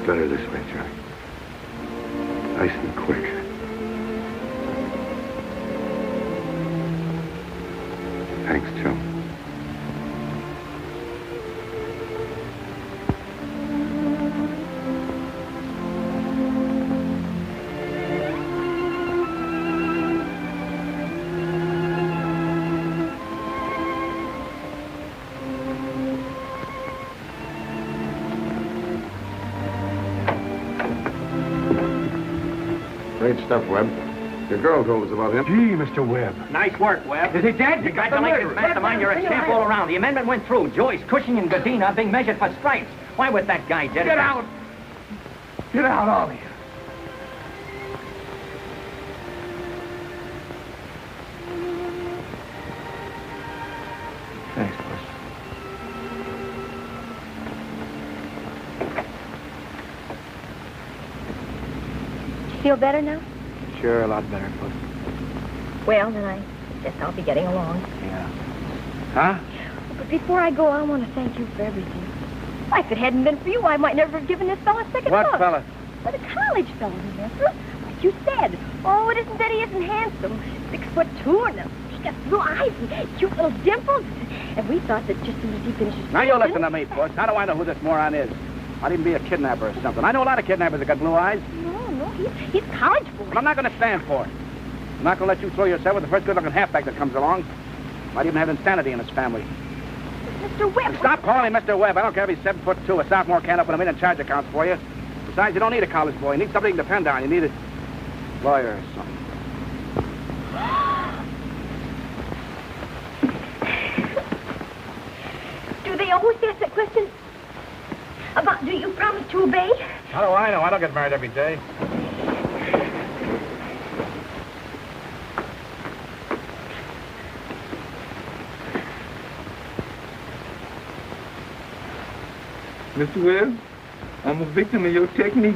[SPEAKER 3] better this way, Johnny. Nice and quick. Thanks, Joe. Great stuff, Webb. Your girl told us about him.
[SPEAKER 12] Gee, Mr. Webb.
[SPEAKER 1] Nice work, Webb.
[SPEAKER 7] Is he dead?
[SPEAKER 1] Congratulations, Mastermind. You're a champ all around. The amendment went through. Joyce, Cushing, and Godina are being measured for stripes. Why would that guy dead?
[SPEAKER 4] Get out! Get out, all of you.
[SPEAKER 15] Thanks, boss.
[SPEAKER 9] You feel better now?
[SPEAKER 4] Sure, a lot better, Puss.
[SPEAKER 9] Well, then I guess I'll be getting along.
[SPEAKER 4] Yeah. Huh?
[SPEAKER 9] But before I go, I want to thank you for everything. Why, if it hadn't been for you, I might never have given this fella a second
[SPEAKER 4] What
[SPEAKER 9] thought.
[SPEAKER 4] fella?
[SPEAKER 9] Well, the college fella, remember? Like you said. Oh, it isn't that he isn't handsome. 6'2", and he got blue eyes and cute little dimples. And we thought that just as soon as he finishes...
[SPEAKER 4] Now, you listen to me, Puss. How do I know who this moron is? Might even be a kidnapper or something. I know a lot of kidnappers that got blue eyes.
[SPEAKER 9] No, he's college boy.
[SPEAKER 4] But I'm not going to stand for it. I'm not going to let you throw yourself with the first good-looking halfback that comes along. Might even have insanity in his family.
[SPEAKER 9] Mr. Webb...
[SPEAKER 4] Stop calling me Mr. Webb. I don't care if he's 7'2", a sophomore can't open a million charge accounts for you. Besides, you don't need a college boy. You need somebody you can depend on. You need a lawyer or something.
[SPEAKER 9] Do they always ask that question? About do you promise to obey?
[SPEAKER 4] How do I know? I don't get married every day.
[SPEAKER 14] Mr. Webb, I'm a victim of your technique.